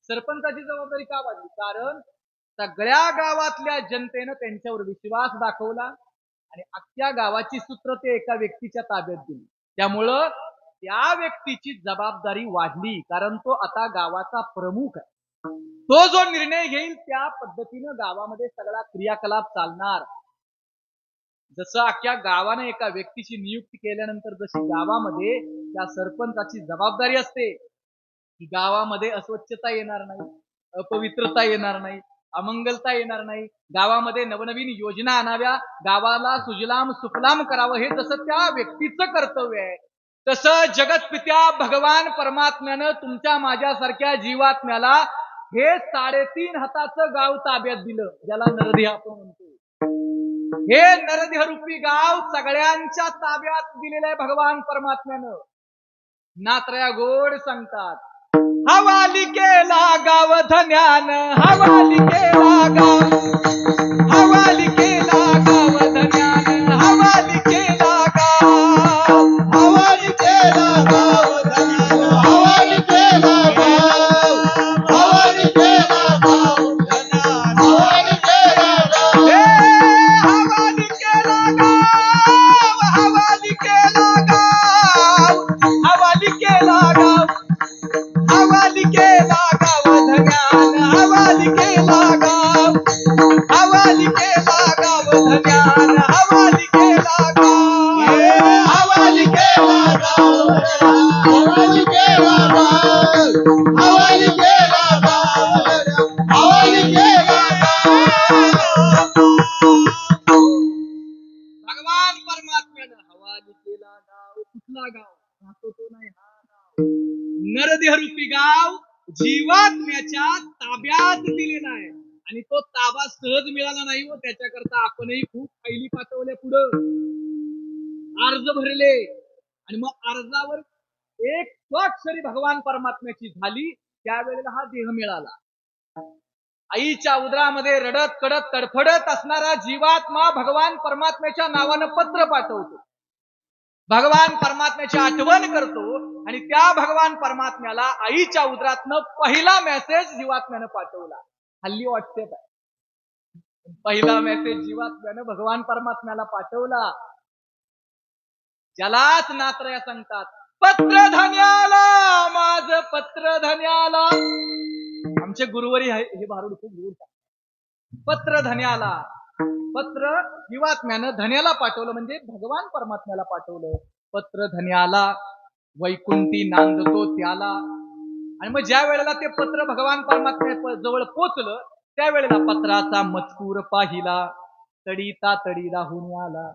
सरपंचाची जबाबदारी का वाढली? कारण सगळ्या गावातल्या जनतेनं त्यांच्यावर विश्वास दाखवला आणि अख्ख्या गावाची सूत्र ते एका व्यक्तीच्या ताब्यात दिली. त्यामुळं त्या व्यक्तीची जबाबदारी वाढली, कारण तो आता गावाचा प्रमुख आहे. तो जो निर्णय घेईल त्या पद्धतीनं गावामध्ये सगळा क्रियाकलाप चालणार. जसं अख्ख्या गावानं एका व्यक्तीची नियुक्ती केल्यानंतर जशी गावामध्ये त्या सरपंचाची जबाबदारी असते की गावामध्ये अस्वच्छता येणार नाही, अपवित्रता येणार नाही, अमंगलता येणार नाही, गावामध्ये नवनवीन योजना आणाव्या, गावाला सुजलाम सुफलाम करावं, हे जसं त्या व्यक्तीचं कर्तव्य आहे, तसं जगतपित्या भगवान परमात्म्यानं तुमच्या माझ्यासारख्या जीवात्म्याला हे 3.5 हाताचं गाव ताब्यात दिलं, ज्याला नरदेह आपण म्हणतो. हे नरदेह रूपी गाव सगळ्यांच्या ताब्यात दिलेलं आहे भगवान परमात्म्यानं. नात्रया गोड सांगतात, हवाली केला गाव धन्यानं, हवाली केला गाव, हवाली केला गाव धन्यानं, हवाली केला गाव, हवाली केला गाव धन्यानं, हवाली केला गाव, हवाली केला गाव धन्यानं, हवाली केला गाव, हवाली केला गाव, हवाली केला गाव, हवाली केला गाव, हवाली केला गाव धन्यानं, हवाली केला गाव, हवाली केला गाव धन्यानं, हवाली केला गाव, हवाली केला गाव, हवाली केला गाव, हवाली केला गाव, हवाली केला गाव. भगवान परमात्म्यानं हवाली केला गाव. कुठला गाव? राहतो तो नाही, हा गाव नरदेहरूपी गाव जीवात्म्याच्या ताब्यात दिलेला आहे. आणि तो ताबा सहज मिळाला नाही व त्याच्याकरता आपणही खूप फायली पाठवल्या, पुढं अर्ज भरले आणि मग अर्जावर एक स्वाक्षरी भगवान परमात्म्याची झाली, त्यावेळेला हा देह मिळाला. आईच्या उदरामध्ये रडत कडत तडफडत असणारा जीवात्मा भगवान परमात्म्याच्या नावानं पत्र पाठवतो, भगवान परमात्म्याची आठवण करतो आणि त्या भगवान परमात्म्याला आईच्या उदरातनं पहिला मेसेज जीवात्म्यानं पाठवला. हल्ली व्हॉट्सअप आहे, पहिला मेसेज जीवात्म्यानं भगवान परमात्म्याला पाठवला, ज्यालाच नात्रया सांगतात, पत्र धन्याला, माझ पत्र धन्याला. आमचे गुरुवरी हे भारूड खूप दूर सांगतात, पत्र धन्याला. पत्र जीवात्म्यानं धन्याला पाठवलं, म्हणजे भगवान परमात्म्याला पाठवलं. पत्र धन्याला, वैकुंठी नांदतो त्याला. आणि मग ज्या वेळेला ते पत्र भगवान परमात्म्या जवळ पोचलं, त्यावेळेला पत्राचा मजकूर पाहिला, तडीता तडी राहून आला.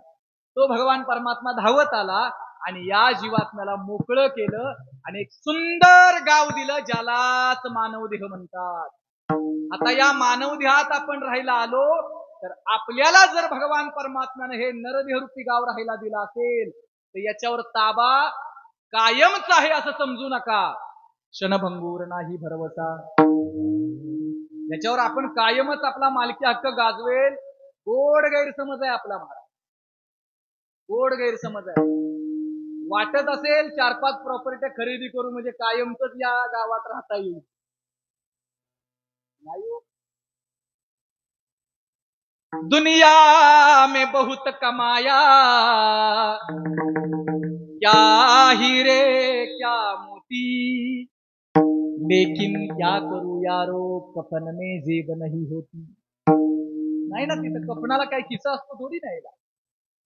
तो भगवान परमात्मा धावत आला आणि या जीवात्म्याला मोकळं केलं आणि एक सुंदर गाव दिलं, ज्यालाच मानवदेह म्हणतात. आता या मानवदेहात आपण राहायला आलो, तर आपल्याला जर भगवान परमात्म्यानं हे नरदेहरूपी गाव राहायला दिलं असेल, तर याच्यावर ताबा कायमच आहे असं समजू नका. क्षणभंगूर नाही भरवसा. याच्यावर आपण कायमच आपला मालकी हक्क गाजवेल. गोड गैरसमज आहे आपला महाराज, गोड गैरसमज आहे. वाटत असेल 4-5 प्रॉपर्ट्या खरेदी करू म्हणजे कायमच या गावात राहता येईल. नाही. दुनिया में बहुत कमाया, क्या हीरे क्या मोती, लेकिन क्या करू यारो, कफन में जेब नहीं होती. नाही ना, तिथं कफनाला काही किस्सा असतो थोडी नाही.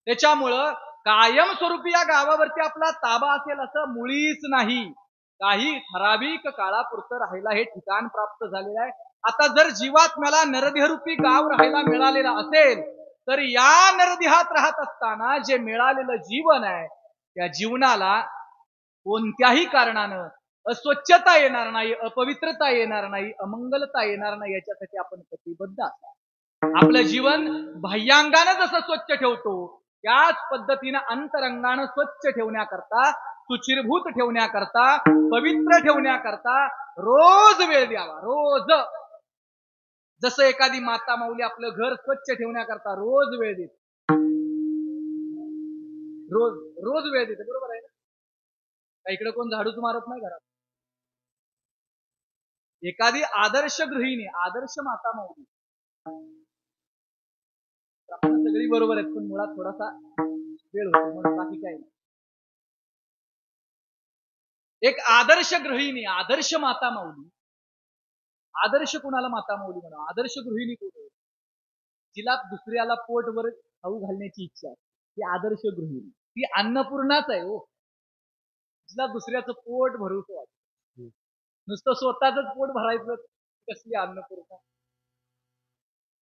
त्याच्यामुळं कायमस्वरूपी या गावावरती आपला ताबा असेल असं मुळीच नाही. काही ठराविक काळापुरतं राहायला हे ठिकाण प्राप्त झालेलं आहे. आता जर जीवात्म्याला नरदेहरूपी गाव राहायला मिळालेलं असेल तर या नरदेहात राहत असताना जे मिळालेलं जीवन आहे त्या जीवनाला कोणत्याही कारणानं अस्वच्छता येणार नाही, अपवित्रता येणार नाही, अमंगलता येणार नाही याच्यासाठी आपण कटिबद्ध असावं. आपलं जीवन बाह्यांगानं जसं स्वच्छ ठेवतो त्याच पद्धतीनं अंतरंगानं स्वच्छ ठेवण्याकरता, सुचिरभूत ठेवण्याकरता, पवित्र ठेवण्याकरता रोज वेळ द्यावा. रोज जसं एखादी माता माऊली आपलं घर स्वच्छ ठेवण्याकरता रोज वेळ देते, रोज रोज वेळ देते, बरोबर आहे ना? इकडे कोण झाडूच मारत नाही घरात. एखादी आदर्श गृहिणी, आदर्श माता माऊली, सगळी बरोबर आहेत पण मुळात थोडासा वेळ होतो म्हणून बाकी काही नाही. एक आदर्श गृहिणी, आदर्श माता माऊली. आदर्श कुणाला माता माऊली म्हणा? आदर्श गृहिणी कोण? जिला दुसऱ्याला पोटवर खाऊ घालण्याची इच्छा आहे ती आदर्श गृहिणी. ती अन्नपूर्णाच आहे हो. जिला दुसऱ्याचं पोट भरूचं वाटतं, नुसतं स्वतःच पोट भरायचं कसली अन्नपूर्णा?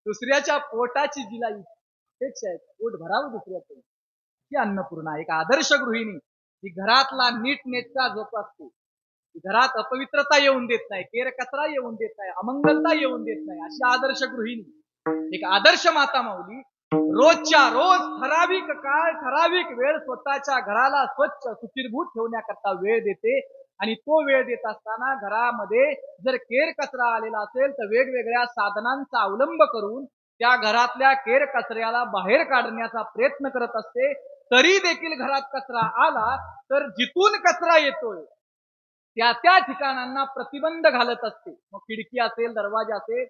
दुसऱ्याच्या पोटाची जिला अपेक्षा आहे, पोट भरावं दुसऱ्याचं, ती अन्नपूर्णा. एक आदर्श गृहिणी ती घरातला नीटनेटका जोपासते, घरात अपवित्रता येऊन देत नाही, केर कचरा येऊन देत नाही, अमंगलता येऊन देत नाही, अशी आदर्श गृहिणी. एक आदर्श माता माऊली रोजच्या रोज ठराविक काळ, ठराविक वेळ स्वतःच्या घराला स्वच्छ सुचिरभूत ठेवण्याकरता वेळ देते. आणि तो वेळ देत असताना घरामध्ये जर केर कचरा आलेला असेल तर वेगवेगळ्या साधनांचा अवलंब करून त्या घरातल्या केर कचऱ्याला बाहेर काढण्याचा प्रयत्न करत असते. तरी देखील घरात कचरा आला तर जिथून कचरा येतोय त्या ठिकाणांना प्रतिबंध घालत असते. मग खिडकी असेल, दरवाजा असेल,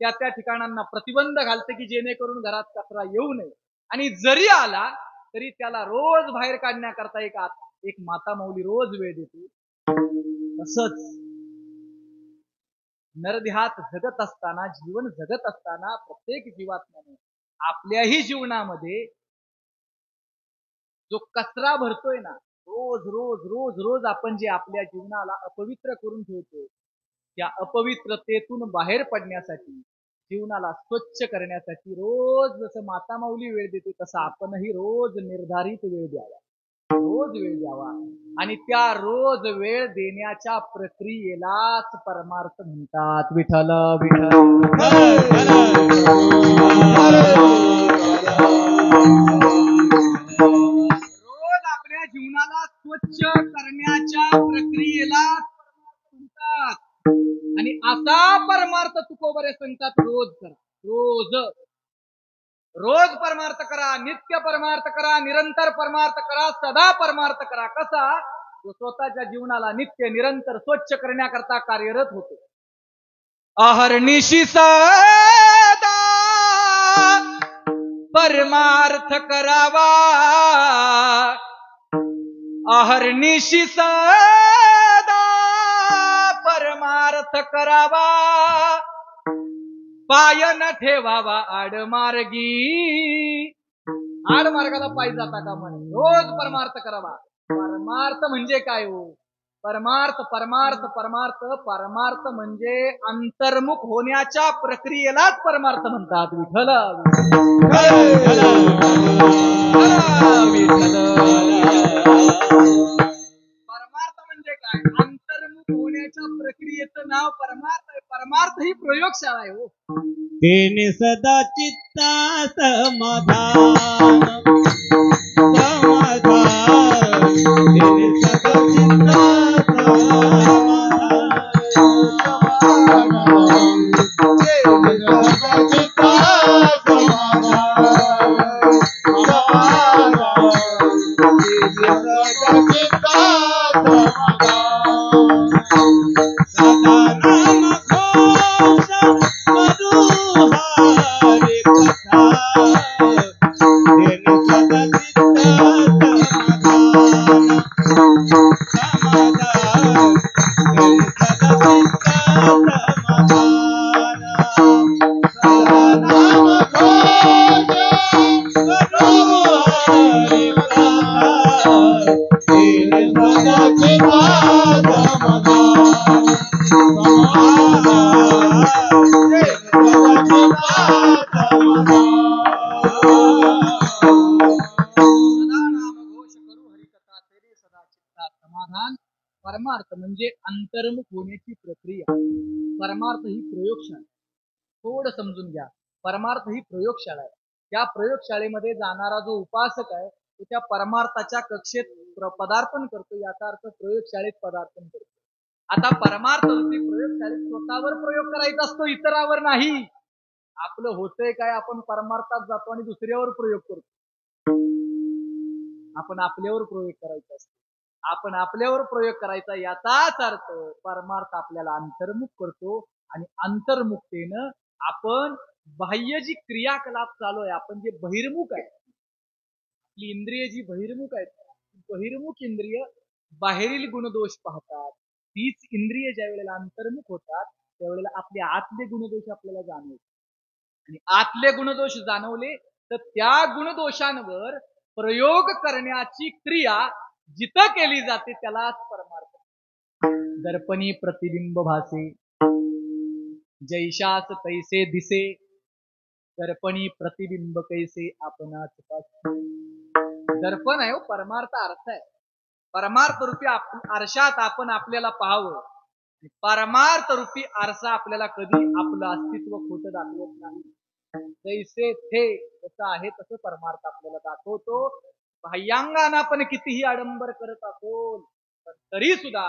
त्या ठिकाणांना प्रतिबंध घालते की जेणेकरून घरात कचरा येऊ नये. आणि जरी आला तरी त्याला रोज बाहेर काढण्याकरता एक माता माऊली रोज वेळ देते. तसंच नरदेहात जगत असताना, जीवन जगत असताना प्रत्येक जीवात्म्याने आपल्याही जीवनामध्ये जो कचरा भरतोय ना, रोज रोज रोज रोज आपण जे आपल्या जीवनाला अपवित्र करून ठेवतो त्या अपवित्रतेतून बाहेर पडण्यासाठी, जीवनाला स्वच्छ करण्यासाठी रोज जसं माता माऊली वेळ देते तसं आपणही रोज निर्धारित वेळ द्यावा, रोज वेळ द्यावा. आणि त्या रोज वेळ देण्याच्या प्रक्रियेलाच परमार्थ म्हणतात. विठ्ठल विठ्ठल. रोज आपल्या जीवनाला स्वच्छ करण्याच्या प्रक्रियेला म्हणतात. आणि असा परमार्थ तुकोबरे सांगतात, रोज करा. रोज रोज परमार्थ करा, नित्य परमार्थ करा, निरंतर परमार्थ करा, सदा परमार्थ करा. कसा? जो स्वतःच्या जीवनाला नित्य निरंतर स्वच्छ करण्याकरता कार्यरत होतो. अहर्निशी सदा परमार्थ करावा, अहर्निशी सदा परमार्थ करावा, पाय न ठेवावा आडमार्गी. आडमार्गाला पाय जाता का म्हणे? रोज परमार्थ करावा. परमार्थ म्हणजे काय हो? परमार्थ परमार्थ परमार्थ परमार्थ म्हणजे अंतर्मुख होण्याच्या प्रक्रियेलाच परमार्थ म्हणतात. विठ्ठल परमार्थ म्हणजे काय? अंतर्मुख होण्याच्या प्रक्रियेचं नाव परमार्थ आहे. परमार्थ ही प्रयोगशाळा आहे हो. तेने सदा चित्ता समाधान समाधान, तेने सदा चित्ता समाधान समाधान, तेने सदा चित्ता समाधान समाधान, तेने सदा चित्ता समाधान. सदा नाम घोष हरे कथा, तेने सदा चित्ता समाधान समाधान, तेने सदा चित्ता समाधान. सदा नाम घोष हरे अर्थात समाधान. परमार्थ म्हणजे अंतर्मुख होण्याची प्रक्रिया. परमार्थ ही प्रयोगशाळा. थोडं समजून घ्या. परमार्थ ही प्रयोगशाळा आहे. त्या प्रयोगशाळेमध्ये जाणारा जो उपासक आहे तो त्या परमार्थाच्या कक्षेत पदार्पण करतो. याचा अर्थ प्रयोगशाळेत पदार्पण करतो. आता परमार्थ रूपी प्रयोगशाळेत स्वतःवर प्रयोग करायचा असतो, इतरावर नाही. आपलं होतंय काय, आपण परमार्थात जातो आणि दुसऱ्यावर प्रयोग करतो. आपण आपल्यावर प्रयोग करायचा असतो. आपण आपल्यावर प्रयोग करायचा याचाच अर्थ परमार्थ आपल्याला अंतर्मुख करतो आणि अंतर्मुखतेनं आपण बाह्य जी क्रियाकलाप चालू आहे, आपण जे बहिर्मुख आहे, आपली इंद्रिय जी बहिर्मुख आहेत, बहिर्मुख इंद्रिय बाहेरील गुणदोष पाहतात. तीच इंद्रिय ज्या वेळेला अंतर्मुख होतात त्यावेळेला आपले आतले गुणदोष आपल्याला जाणवतात. आणि आतले गुणदोष जाणवले तर त्या गुणदोषांवर प्रयोग करण्याची क्रिया जिथं केली जाते त्यालाच परमार्थ. दर्पणी प्रतिबिंब भासे, जैशास तैसे दिसे, दर्पणी प्रतिबिंब कैसे आपणाच पासे. दर्पण आहे परमार्थ अर्थ आहे. परमार्थ रूपी आरशात आपण आपल्याला पाहावं. परमार्थ रूपी आरसा आपल्याला कधी आपलं अस्तित्व खोटं दाखवत नाही. जैसे थे जसं आहे तसं परमार्थ आपल्याला दाखवतो. बाह्यांगानं आपण कितीही आडंबर करत असो पण तरी सुद्धा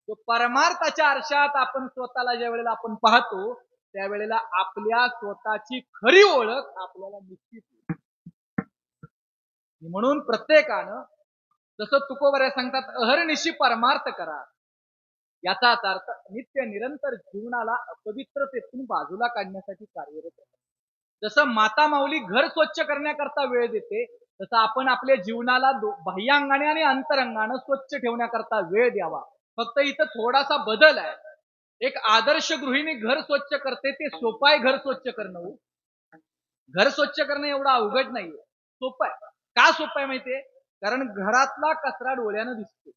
तो परमार्थाच्या आरशात आपण स्वतःला ज्या वेळेला आपण पाहतो त्यावेळेला आपल्या स्वतःची खरी ओळख आपल्याला निश्चित होते. म्हणून प्रत्येकानं जसं तुकोबऱ्या सांगतात अहर्निशी परमार्थ करा, याचाच अर्थ नित्य निरंतर जीवनाला अपवित्रतेतून बाजूला काढण्यासाठी कार्यरत आहे. जसं माता माऊली घर स्वच्छ करण्याकरता वेळ देते तसं आपण आपल्या जीवनाला बाह्यांगाने आणि अंतरंगाने स्वच्छ ठेवण्याकरता वेळ द्यावा. फक्त इथं थोडासा बदल आहे. एक आदर्श गृहिणी घर स्वच्छ करते ते सोपं आहे. घर स्वच्छ करणं, घर स्वच्छ करणं एवढं अवघड नाहीये, सोपं आहे. का सोपं आहे माहितीये? कारण घरातला कचरा डोळ्यानं दिसतो.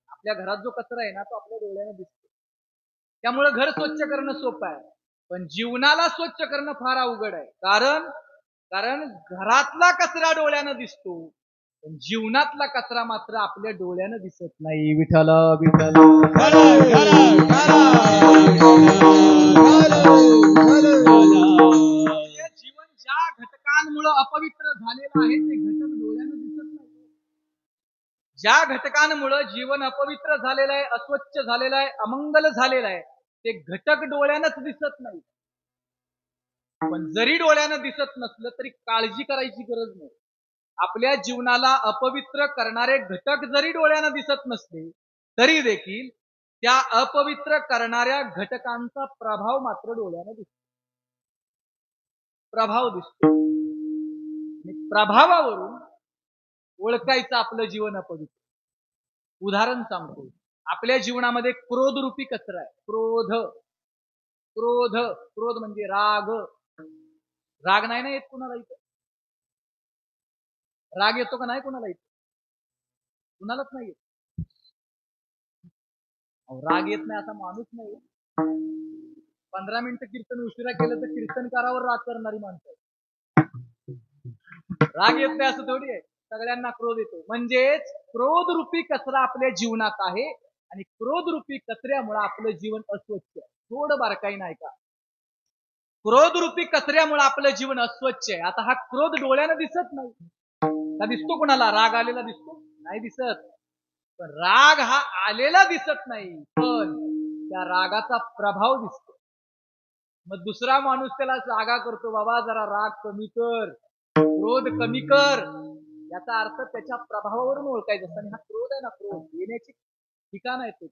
आपल्या घरात जो कचरा आहे ना तो आपल्या डोळ्यानं दिसतो. त्यामुळे घर स्वच्छ करणं सोपं आहे. पण जीवनाला स्वच्छ करणं फार अवघड आहे. कारण घरातला कचरा डोळ्यानं दिसतो पण जीवनातला कचरा मात्र आपल्या डोळ्यानं दिसत नाही. विठ्ठल विठ्ठल. जीवन ज्या घटकांमुळे अपवित्र झालेलं आहे ते घटक डोळ्यानं दिसत नाही. ज्या घटकांमुळे जीवन अपवित्र झालेलं आहे, अस्वच्छ झालेलं आहे, अमंगल झालेलं आहे ते घटक डोळ्यानंच दिसत नाही. पण जरी डोळ्यानं दिसत नसलं तरी काळजी करायची गरज नाही. आपल्या जीवनाला अपवित्र करणारे घटक जरी डोळ्यानं दिसत नसले तरी देखील त्या अपवित्र करणाऱ्या घटकांचा प्रभाव मात्र डोळ्यानं दिसतो. प्रभाव दिसतो. प्रभावावरून ओळखायचं आपलं जीवन अपवित्र. उदाहरण सांगतो. आपल्या जीवनामध्ये क्रोध रूपी कचरा आहे. क्रोध क्रोध क्रोध म्हणजे राग. राग नाही ना येत कुणाला इथं? राग येतो का नाही कुणाला इथं? कुणालाच नाही येत. राग येत नाही असा माणूस नाही. 15 मिनिटं कीर्तन उशिरा केलं तर कीर्तनकारावर राग करणारी माणसं आहे. राग येत नाही असं थोडी आहे. सगळ्यांना क्रोध येतो. म्हणजेच क्रोध रूपी कचरा आपल्या जीवनात आहे आणि क्रोध रूपी कचऱ्यामुळे आपलं जीवन अस्वच्छ आहे. थोडं बारकाई नाही का? क्रोध रूपी कचऱ्यामुळे आपलं जीवन अस्वच्छ आहे. आता हा क्रोध डोळ्यानं दिसत नाही का? दिसतो कुणाला? राग आलेला दिसतो? नाही दिसत. पण राग हा आलेला दिसत नाही पण त्या रागाचा प्रभाव दिसतो. मग दुसरा माणूस त्याला जागा करतो, बाबा जरा राग कमी कर, क्रोध कमी कर. याचा अर्थ त्याच्या प्रभावावरून ओळखायचं असतं. आणि हा क्रोध आहे ना, क्रोध येण्याची ठिकाण आहे ते.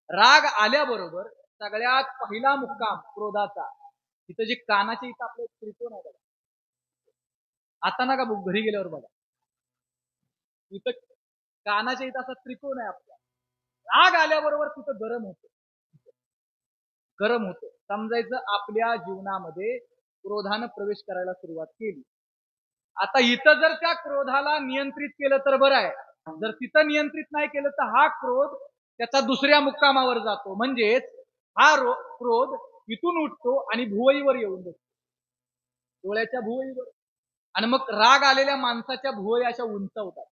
राग आल्याबरोबर सगळ्यात पहिला मुक्काम क्रोधाचा तिथं जे कानाच्या इथं आपलं त्रिकोण आहे बघा. आता ना का घरी गेल्यावर बघा इथं कानाच्या इथं असा त्रिकोण आहे आपला. राग आल्याबरोबर तिथं गरम होतं. गरम होतं. समजायचं आपल्या जीवनामध्ये क्रोधानं प्रवेश करायला सुरुवात केली. आता इथं जर त्या क्रोधाला नियंत्रित केलं तर बरं आहे. जर तिथं नियंत्रित नाही केलं तर हा क्रोध त्याचा दुसऱ्या मुक्कामावर जातो. म्हणजेच हा क्रोध इथून उठतो आणि भुवईवर येऊन बसतो, डोळ्याच्या भुवईवर. आणि मग राग आलेल्या माणसाच्या भुवई अशा उंचावतात.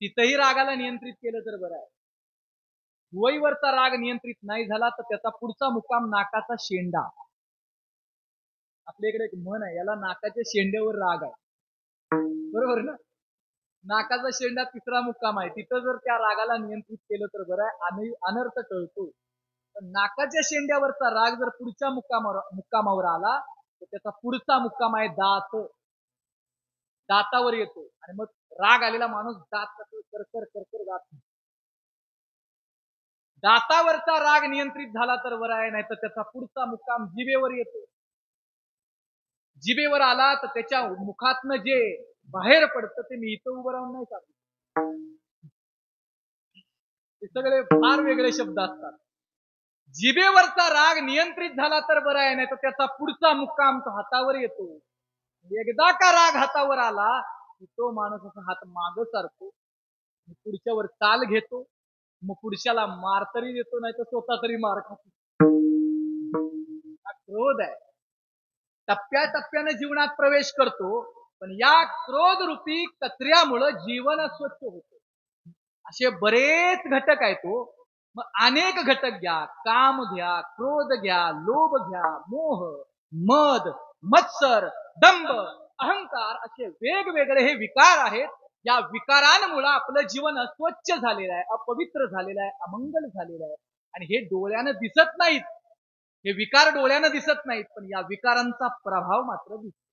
तिथंही रागाला नियंत्रित केलं तर बरं आहे. भुवईवरचा राग नियंत्रित नाही झाला तर त्याचा पुढचा मुक्काम नाकाचा शेंडा. आपल्या इकडे एक म्हण आहे, याला नाकाच्या शेंड्यावर राग आहे. बरोबर ना? नाकाचा शेंडा तिसरा मुक्काम आहे. तिथं जर त्या रागाला नियंत्रित केलं तर बरं आहे, अनर्थ टळतो. पण नाकाच्या शेंड्यावरचा राग जर पुढच्या मुक्कामावर आला तर त्याचा पुढचा मुक्काम आहे दात. दातावर येतो आणि मग राग आलेला माणूस दात करकर करकर जात. दातावरचा राग नियंत्रित झाला तर बरं आहे, नाही तर त्याचा पुढचा मुक्काम जिभेवर येतो. जिभेवर आला तर त्याच्या मुखातनं जे बाहेर पडतं ते मी इथं उभं राहून नाही सांगू. हे सगळे फार वेगळे शब्द असतात. जिभेवरचा राग नियंत्रित झाला तर बरं आहे, नाही तर त्याचा पुढचा मुक्काम तो हातावर येतो. एकदा का राग हातावर आला की तो माणूस असा हात माग सारतो, पुढच्यावर चाल घेतो, मग पुढच्याला मार तरी देतो, नाही तर स्वतः तरी मार खातो. हा क्रोध आहे. टप्प्याटप्प्याने जीवनात प्रवेश करतो, पण या क्रोध रूपी कचऱ्यामुळं जीवन अस्वच्छ होतं. असे बरेच घटक आहेत. मग अनेक घटक घ्या, काम घ्या, क्रोध घ्या, लोभ घ्या, मोह, मद, मत्सर, दंभ, अहंकार, असे वेगवेगळे हे विकार आहेत. या विकारांमुळे आपलं जीवन अस्वच्छ झालेलं आहे, अपवित्र झालेलं आहे, अमंगल झालेलं आहे. आणि हे डोळ्यानं दिसत नाहीत. हे विकार डोळ्यानं दिसत नाहीत, पण या विकारांचा प्रभाव मात्र दिसतो.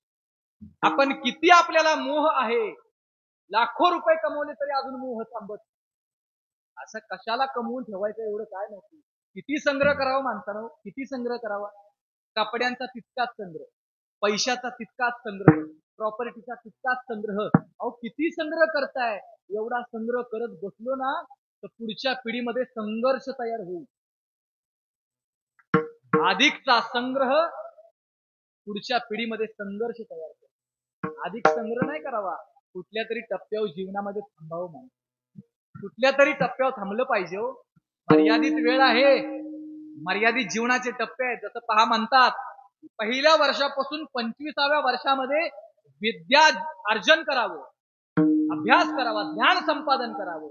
आपण किती आपल्याला मोह आहे, लाखो रुपये कमवले तरी अजून मोह थांबत. असं कशाला कमवून ठेवायचं एवढं काय नव्हतं. किती संग्रह करावा माणसानं, किती संग्रह करावा. कपड्यांचा तितकाच संग्रह, पैशाचा तितकाच संग्रह, प्रॉपर्टीचा तितकाच संग्रह. अहो किती संग्रह करताय. एवढा संग्रह करत बसलो ना तर पुढच्या पिढीमध्ये संघर्ष तयार होईल. अधिकचा संग्रह पुढच्या पिढीमध्ये संघर्ष तयार होईल. अधिक संग्रह नाही करावा. कुठल्या तरी टप्प्यावर जीवनामध्ये थांबावं म्हणून. कुठल्या तरी टप्प्यावर थांबलं पाहिजे. मर्यादित वेळ आहे, मर्यादित जीवनाचे टप्पे आहेत. जसं पहा म्हणतात, पहिल्या वर्षापासून 25व्या वर्षामध्ये विद्या अर्जन करावं, अभ्यास करावा, ज्ञान संपादन करावं.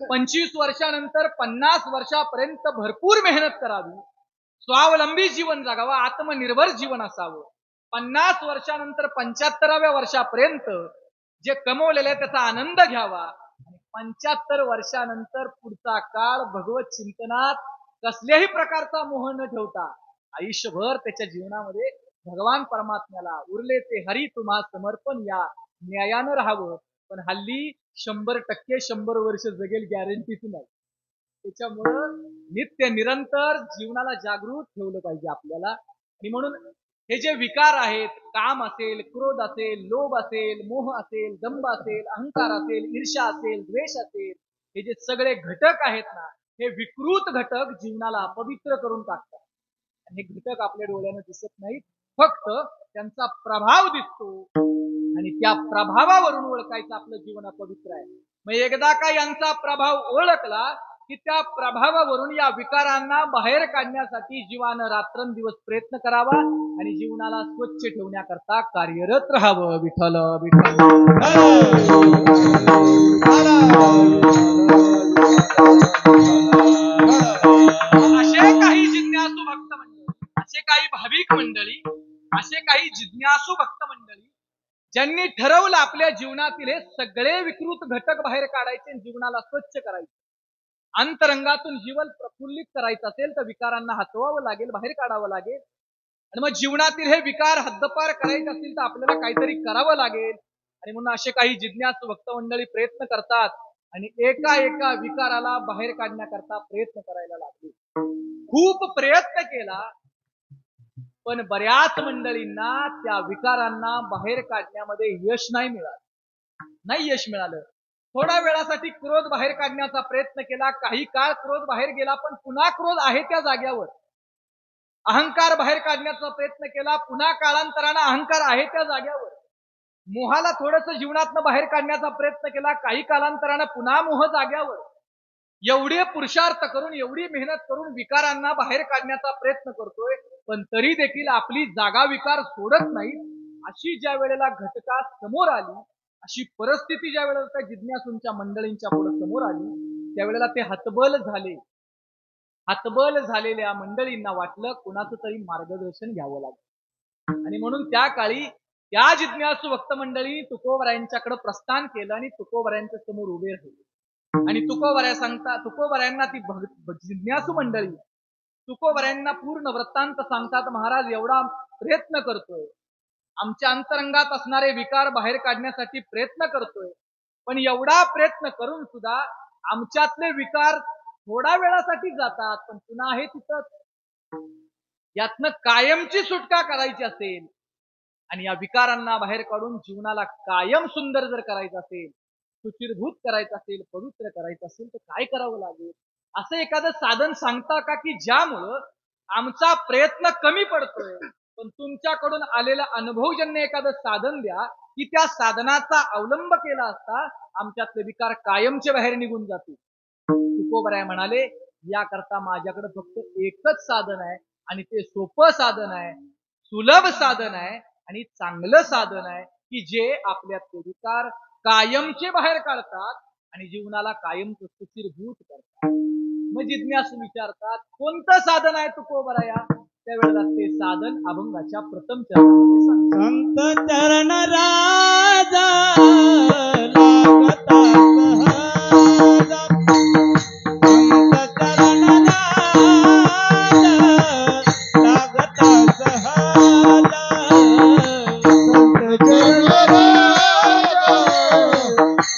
25 वर्षानंतर 50 वर्षापर्यंत भरपूर मेहनत करावी, स्वावलंबी जीवन जगावं, आत्मनिर्भर जीवन असावं. 50 वर्षानंतर 75व्या वर्षापर्यंत जे कमवलेलं आहे त्याचा आनंद घ्यावा. 75 वर्षानंतर पुढचा काळ भगवत चिंतनात कसल्याही प्रकारचा मोह न ठेवता आयुष्यभर त्याच्या जीवनामध्ये भगवान परमात्म्याला उरले ते हरी तुम्हा समर्पण या न्यायानं राहावं. पण हल्ली 100% 100 वर्ष जगेल गॅरंटीच नाही. त्याच्यामुळं नित्य निरंतर जीवनाला जागृत ठेवलं पाहिजे आपल्याला. आणि म्हणून हे जे विकार आहेत, काम असेल, क्रोध असेल, लोभ असेल, मोह असेल, दंभ असेल, अहंकार असेल, ईर्ष्या असेल, द्वेष असेल, हे जे सगळे घटक आहेत ना, हे विकृत घटक जीवनाला अपवित्र करून टाकतात. आणि हे घटक आपल्या डोळ्यानं दिसत नाहीत, फक्त त्यांचा प्रभाव दिसतो. आणि त्या प्रभावावरून ओळखायचं आपलं जीवन अपवित्र आहे. मग एकदा का यांचा प्रभाव ओळखला की त्या प्रभावावरून या विकारांना बाहेर काढण्यासाठी जीवानं रात्रंदिवस प्रयत्न करावा आणि जीवनाला स्वच्छ ठेवण्याकरता कार्यरत राहावं. विठ्ठल असे काही जिज्ञासू भक्त मंडळी, असे काही भाविक मंडळी, असे काही जिज्ञासू भक्त मंडळी ज्यांनी ठरवलं आपल्या जीवनातील हे सगळे विकृत घटक बाहेर काढायचे आणि जीवनाला स्वच्छ करायचे. अंतरंगातून जीवन प्रफुल्लित करायचं असेल तर विकारांना हटवावं लागेल, बाहेर काढावं लागेल. आणि मग जीवनातील हे विकार हद्दपार करायचे असतील तर आपल्याला काहीतरी करावं लागेल. आणि म्हणून असे काही जिज्ञासू भक्त मंडळी प्रयत्न करतात आणि एका एका विकाराला बाहेर काढण्याकरता प्रयत्न करायला लागले. खूप प्रयत्न केला, पण बऱ्याच मंडळींना त्या विकारांना बाहेर काढण्यामध्ये यश नाही मिळालं. थोड्या वेळासाठी क्रोध बाहेर काढण्याचा प्रयत्न केला, काही काळ क्रोध बाहेर गेला, पण पुन्हा क्रोध आहे त्या जाग्यावर. अहंकार बाहेर काढण्याचा प्रयत्न केला, पुन्हा काळांतरानं अहंकार आहे त्या जाग्यावर. मोहाला थोडंसं जीवनातनं बाहेर काढण्याचा प्रयत्न केला, काही कालांतरानं पुन्हा मोह जाग्यावर. एवढे पुरुषार्थ करून, एवढी मेहनत करून विकारांना बाहेर काढण्याचा प्रयत्न करतोय, पण तरी देखील आपली जागा विकार सोडत नाही. अशी ज्या वेळेला घटका समोर आली अशी परिस्थिती ज्या वेळेला त्या जिज्ञासूंच्या मंडळींच्या पुढे समोर आली त्यावेळेला ते हतबल झाले. हतबल झालेल्या मंडळींना वाटलं कुणाचं तरी मार्गदर्शन घ्यावं लागेल आणि म्हणून त्या काळी त्या जिज्ञासू भक्त मंडळी तुकोबरायांच्याकडे प्रस्थान केलं आणि तुकोबरायांच्या समोर उभे राहिले आणि तुकोबरायांना ती जिज्ञासू मंडळी तुकोबरायांना पूर्ण वृत्तांत सांगतात. महाराज एवढा प्रयत्न करतोय, आमच्या अंतरंगात असणारे विकार बाहेर काढण्यासाठी प्रयत्न करतोय, पण एवढा प्रयत्न करून सुद्धा आमच्यातले विकार थोडा वेळासाठी जातात पण पुन्हा आहे तिथंच. यातनं कायमची सुटका करायची असेल आणि या विकारांना बाहेर काढून जीवनाला कायम सुंदर जर करायचं असेल, सुचिरभूत करायचं असेल, पवित्र करायचं असेल तर काय करावं लागेल? असं एखादं साधन सांगता का की ज्यामुळं आमचा प्रयत्न कमी पडतोय पण तुमच्याकडून आलेला अनुभवजन्य एखादं साधन द्या की त्या साधनाचा अवलंब केला असता आमच्यातले विकार कायमचे बाहेर निघून जातील. तुकोबराय म्हणाले याकरता माझ्याकडे फक्त एकच साधन आहे आणि ते सोपं साधन आहे, सुलभ साधन आहे आणि चांगलं साधन आहे की जे आपल्यातले विकार कायमचे बाहेर काढतात आणि जीवनाला कायमच सुचिरभूत करतात. मग जिज्ञासू विचारतात कोणतं साधन आहे तुकोबराया? त्यावेळेला ते साधन अभंगाच्या प्रथम चरणामध्ये सांगतात. संत चरण राजा लागता सहजा, संत चरण राजा लागता सहजा, संत चरण राजा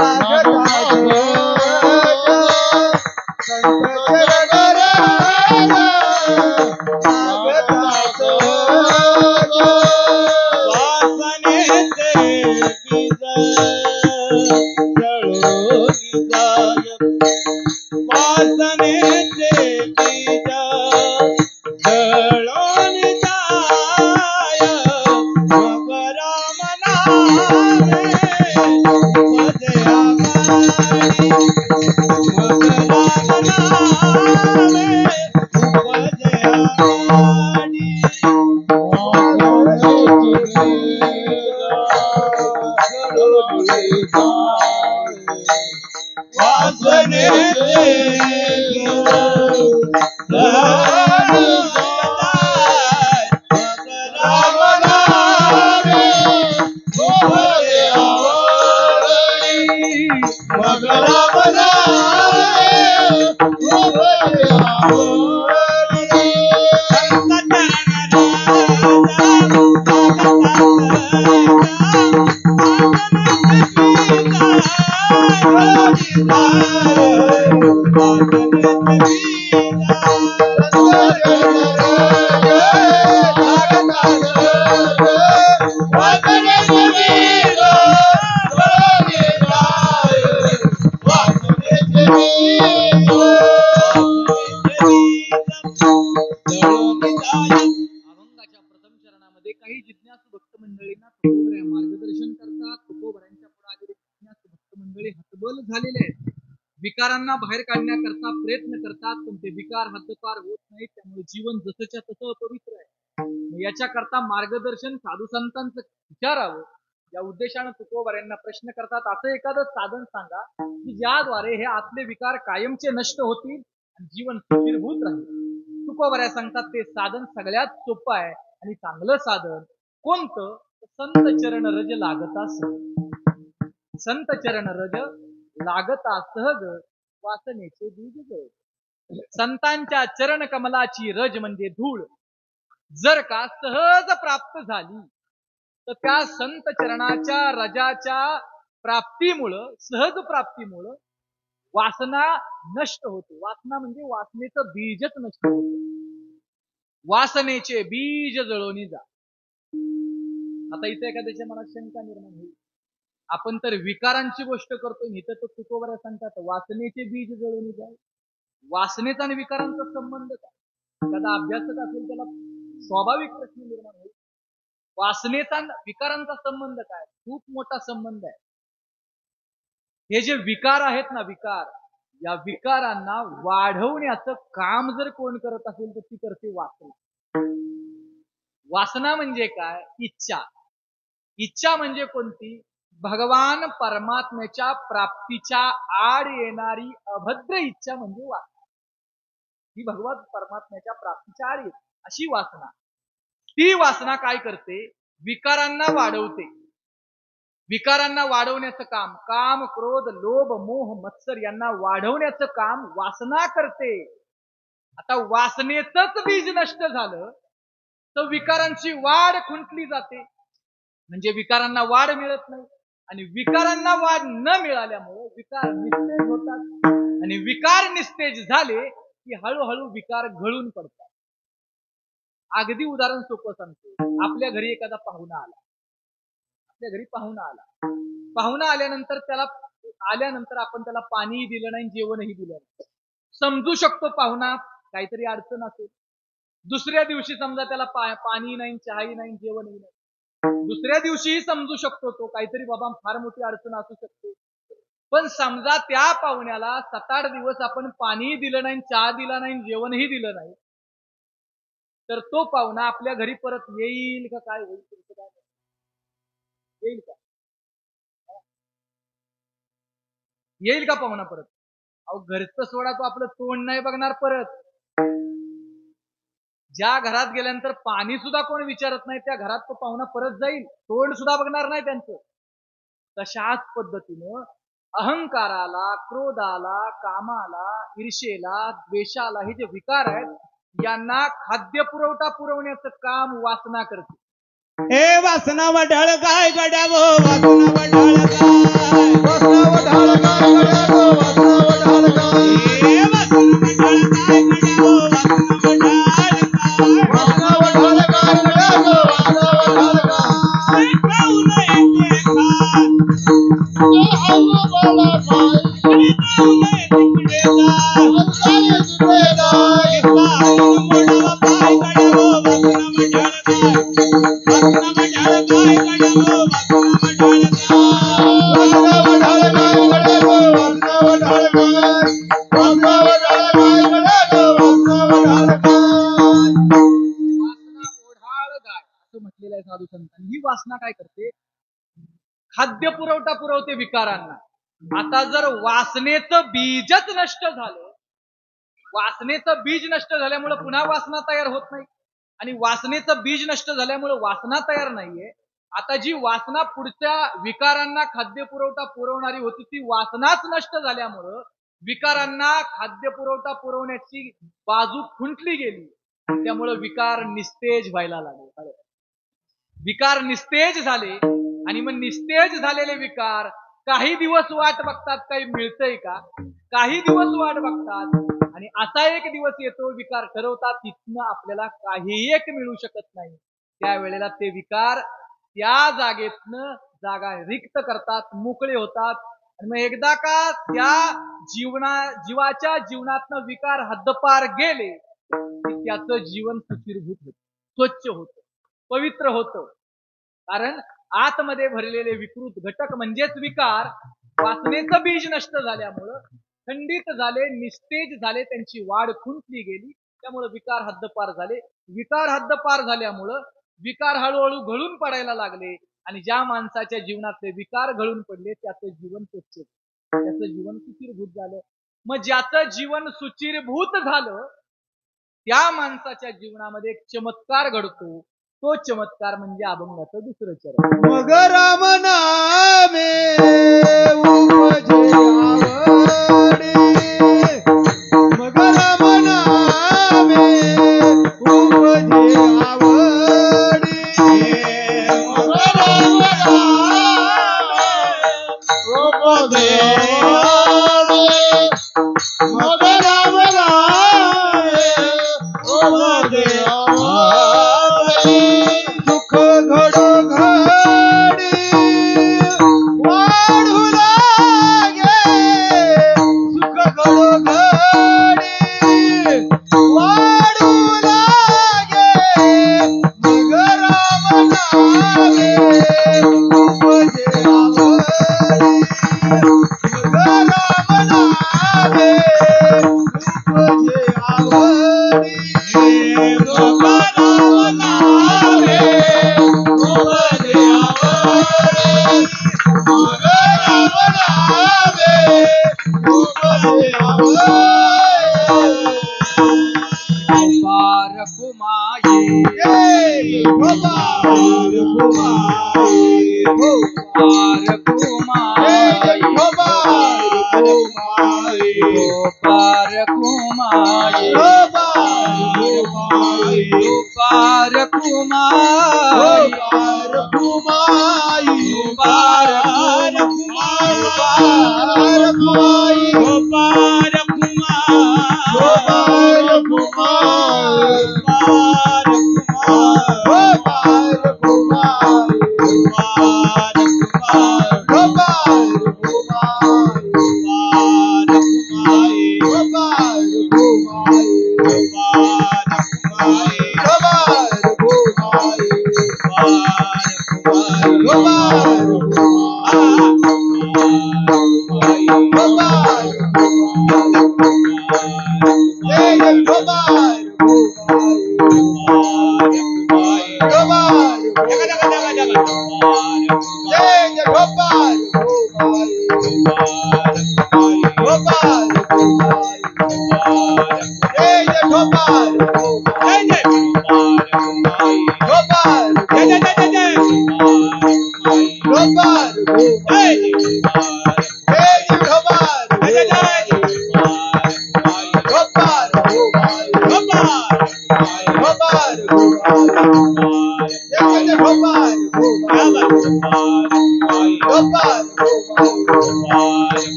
लागता सहजा, संत चरण राजा लागता सहजा, वासनेचे बीज जळोनी जाय, वासनेचे बीज जळोनी जाय, मग राम नामे उपजे आघाडी, मग राम नामे उपजे आघाडी, अभंगाच्या प्रथम चरणामध्ये काही जिज्ञासू भक्त मंडळींना तुकोबराय मार्गदर्शन करतात. तुकोबरायांच्या पुढे आलेले जिज्ञासू भक्त मंडळी हतबल झालेले आहेत, विकारांना बाहेर काढण्याकरता प्रयत्न करतात पण ते विकार हद्दपार होत नाहीत, त्यामुळे जीवन जसंच्या तसं अपवित्र आहे. याच्याकरता मार्गदर्शन साधू संतांचं विचारावं या उद्देशानं तुकोबरायांना प्रश्न करतात. असं एखादं साधन सांगा की ज्याद्वारे हे आतले विकार कायमचे नष्ट होतील आणि जीवन सुचिरभूत राहील. तुकोबराय सांगतात ते साधन सगळ्यात सोपं आहे आणि चांगलं साधन कोणतं? संत चरण रज लागता सहज, संत चरण रज लागता सहज, वासनेचे बीज जळ. संतांच्या चरण कमलाची रज म्हणजे धूळ जर का सहज प्राप्त झाली तर त्या संत चरणाच्या रजाच्या प्राप्तीमुळं, सहज प्राप्तीमुळं वासना नष्ट होते. वासना म्हणजे वासनेचं बीजच नष्ट होते. वासनेचे बीज जळोनी जा. आता इथे एखाद्याच्या मनात शंका निर्माण होईल, आपण तर विकारांची गोष्ट करतोय, इथं तर तुकोबराय सांगतात वासनेचे बीज जळोनी जाय. वासनेचा आणि विकारांचा संबंध काय? एखादा अभ्यासक असेल त्याला स्वाभाविक प्रश्न निर्माण होईल, वासनेचा विकारांचा संबंध काय? खूप मोठा संबंध आहे. हे जे विकार आहेत ना, विकार, या विकारांना वाढवण्याचं काम जर कोण करत असेल तर ती करते वासना. वासना म्हणजे काय? इच्छा. इच्छा म्हणजे कोणती? भगवान परमात्म्याच्या प्राप्तीच्या आड येणारी अभद्र इच्छा म्हणजे वासना. ही भगवान परमात्म्याच्या प्राप्तीच्या आड येते अशी वासना. ती वासना काय करते? विकारांना वाढवते. विकारांना वाढवण्याचं काम, काम, क्रोध, लोभ, मोह, मत्सर यांना वाढवण्याचं काम वासना करते. आता वासनेचंच बीज नष्ट झालं तर विकारांची वाढ खुंटली जाते. म्हणजे विकारांना वाढ मिळत नाही आणि विकारांना वाढ न मिळाल्यामुळे विकार निस्तेज होतात आणि विकार निस्तेज झाले की हळूहळू विकार गळून पडतात. अगदी उदाहरण सोपं सांगतो. आपल्या घरी एखादा पाहुणा आला. आपल्या घरी पाहुणा आल्यानंतर आपण त्याला पाणीही दिलं नाही, जेवणही दिलं नाही. समजू शकतो पाहुणा काहीतरी अडचण असेल. दुसऱ्या दिवशी समजा त्याला पाणी नाही, चहाही नाही, जेवणही नाही. दुसऱ्या दिवशीही समजू शकतो तो काहीतरी बाबा फार मोठी अडचण असू शकते. पण समजा त्या पाहुण्याला 7-8 दिवस आपण पाणीही दिलं नाही, चहा दिला नाही, जेवणही दिलं नाही, तर तो पाहुणा आपल्या घरी परत येईल का? काय होईल? तुमचं काय येईल का? येईल का पाहुणा परत? अहो घरचं सोडा, तो आपलं तोंड नाही बघणार परत. ज्या घरात गेल्यानंतर पाणी सुद्धा कोण विचारत नाही त्या घरात तो पाहुणा परत जाईल, तोंड सुद्धा बघणार नाही त्यांचं. तशाच पद्धतीनं अहंकाराला, क्रोधाला, कामाला, ईर्षेला, द्वेषाला हे जे विकार आहेत यांना खाद्य पुरवठा पुरवण्याचं काम वासना करते. हे वासना वढाळ काय गड्यावो, वासना वढाळ काय, वासना वढाळ काय गड्यावो, वासना वढाळ काय, हे वासना वढाळ काय गड्यावो, वासना वढाळ काय, वासना वढाळ काय गड्यावो, वासना वढाळ काय, खाऊ नये ते खात, खाऊ बोला काय, खाऊ नये तिकडे जा, तिकडे जाय, मोडावा पाय गड्यावो, वासना वढाळ काय, वासना वढाळ काय गड्यावो, वासना वढाळ काय, वासना वढाळ काय गड्यावो, वासना वढाळ काय, वासना वढाळ काय गड्यावो, वासना वढाळ काय. वासना ओढाळ गाय असं म्हटलेलं आहे साधू संतांनी. ही वासना काय करते? खाद्य पुरवठा पुरवते विकारांना. आता जर वासनेचं बीजच नष्ट झालं, वासनेचं बीज नष्ट झाल्यामुळे पुन्हा वासना तयार होत नाही आणि वासनेचं बीज नष्ट झाल्यामुळे वासना तयार नाहीये. आता जी वासना पुढच्या विकारांना खाद्य पुरवठा पुरवणारी होती ती वासनाच नष्ट झाल्यामुळं विकारांना खाद्य पुरवठा पुरवण्याची बाजू खुंटली गेली. त्यामुळे विकार निस्तेज व्हायला लागले. विकार निस्तेज झाले आणि मग निस्तेज झालेले विकार काही दिवस वाट बघतात काही मिळतंय का, काही दिवस वाट बघतात आणि असा एक दिवस येतो विकार ठरवतात तिथनं आपल्याला काही एक मिळू शकत नाही. त्यावेळेला ते विकार त्या जागेतनं जागा रिक्त करतात, मोकळे होतात आणि मग एकदा का त्या जीवाच्या जीवनातनं विकार हद्दपार गेले की त्याचं जीवन सुचिरभूत होतं, स्वच्छ होतं, पवित्र होतं. कारण आतमध्ये भरलेले विकृत घटक म्हणजेच विकार वासनेचं बीज नष्ट झाल्यामुळं खंडित झाले, निस्तेज झाले, त्यांची वाढ खुंटली गेली. त्यामुळे विकार हद्दपार झाले. विकार हद्दपार झाल्यामुळं विकार हळूहळू घळून पडायला लागले आणि ज्या माणसाच्या जीवनातले विकार घळून पडले त्याचं जीवन स्वच्छ, त्याचं जीवन सुचिरभूत झालं. मग ज्याचं जीवन सुचिरभूत झालं त्या माणसाच्या जीवनामध्ये एक चमत्कार घडतो. तो चमत्कार म्हणजे अभंगाचं दुसरं चरण. मग राम नामे उपजे आवडी, मग राम नामे उपजे आवडी, मग राम नामे उपजे आवडी, मग राम नामे उपजे आवडी. सुख घडो घडी वाढू लागे, सुख घडो घडी वाढू लागे, मग राम नामे उपजे आवडी, मग राम नामे उपजे आवडी, मग राम नामे उपजे आवडी, गोपार कुमाई गोपार कुमाई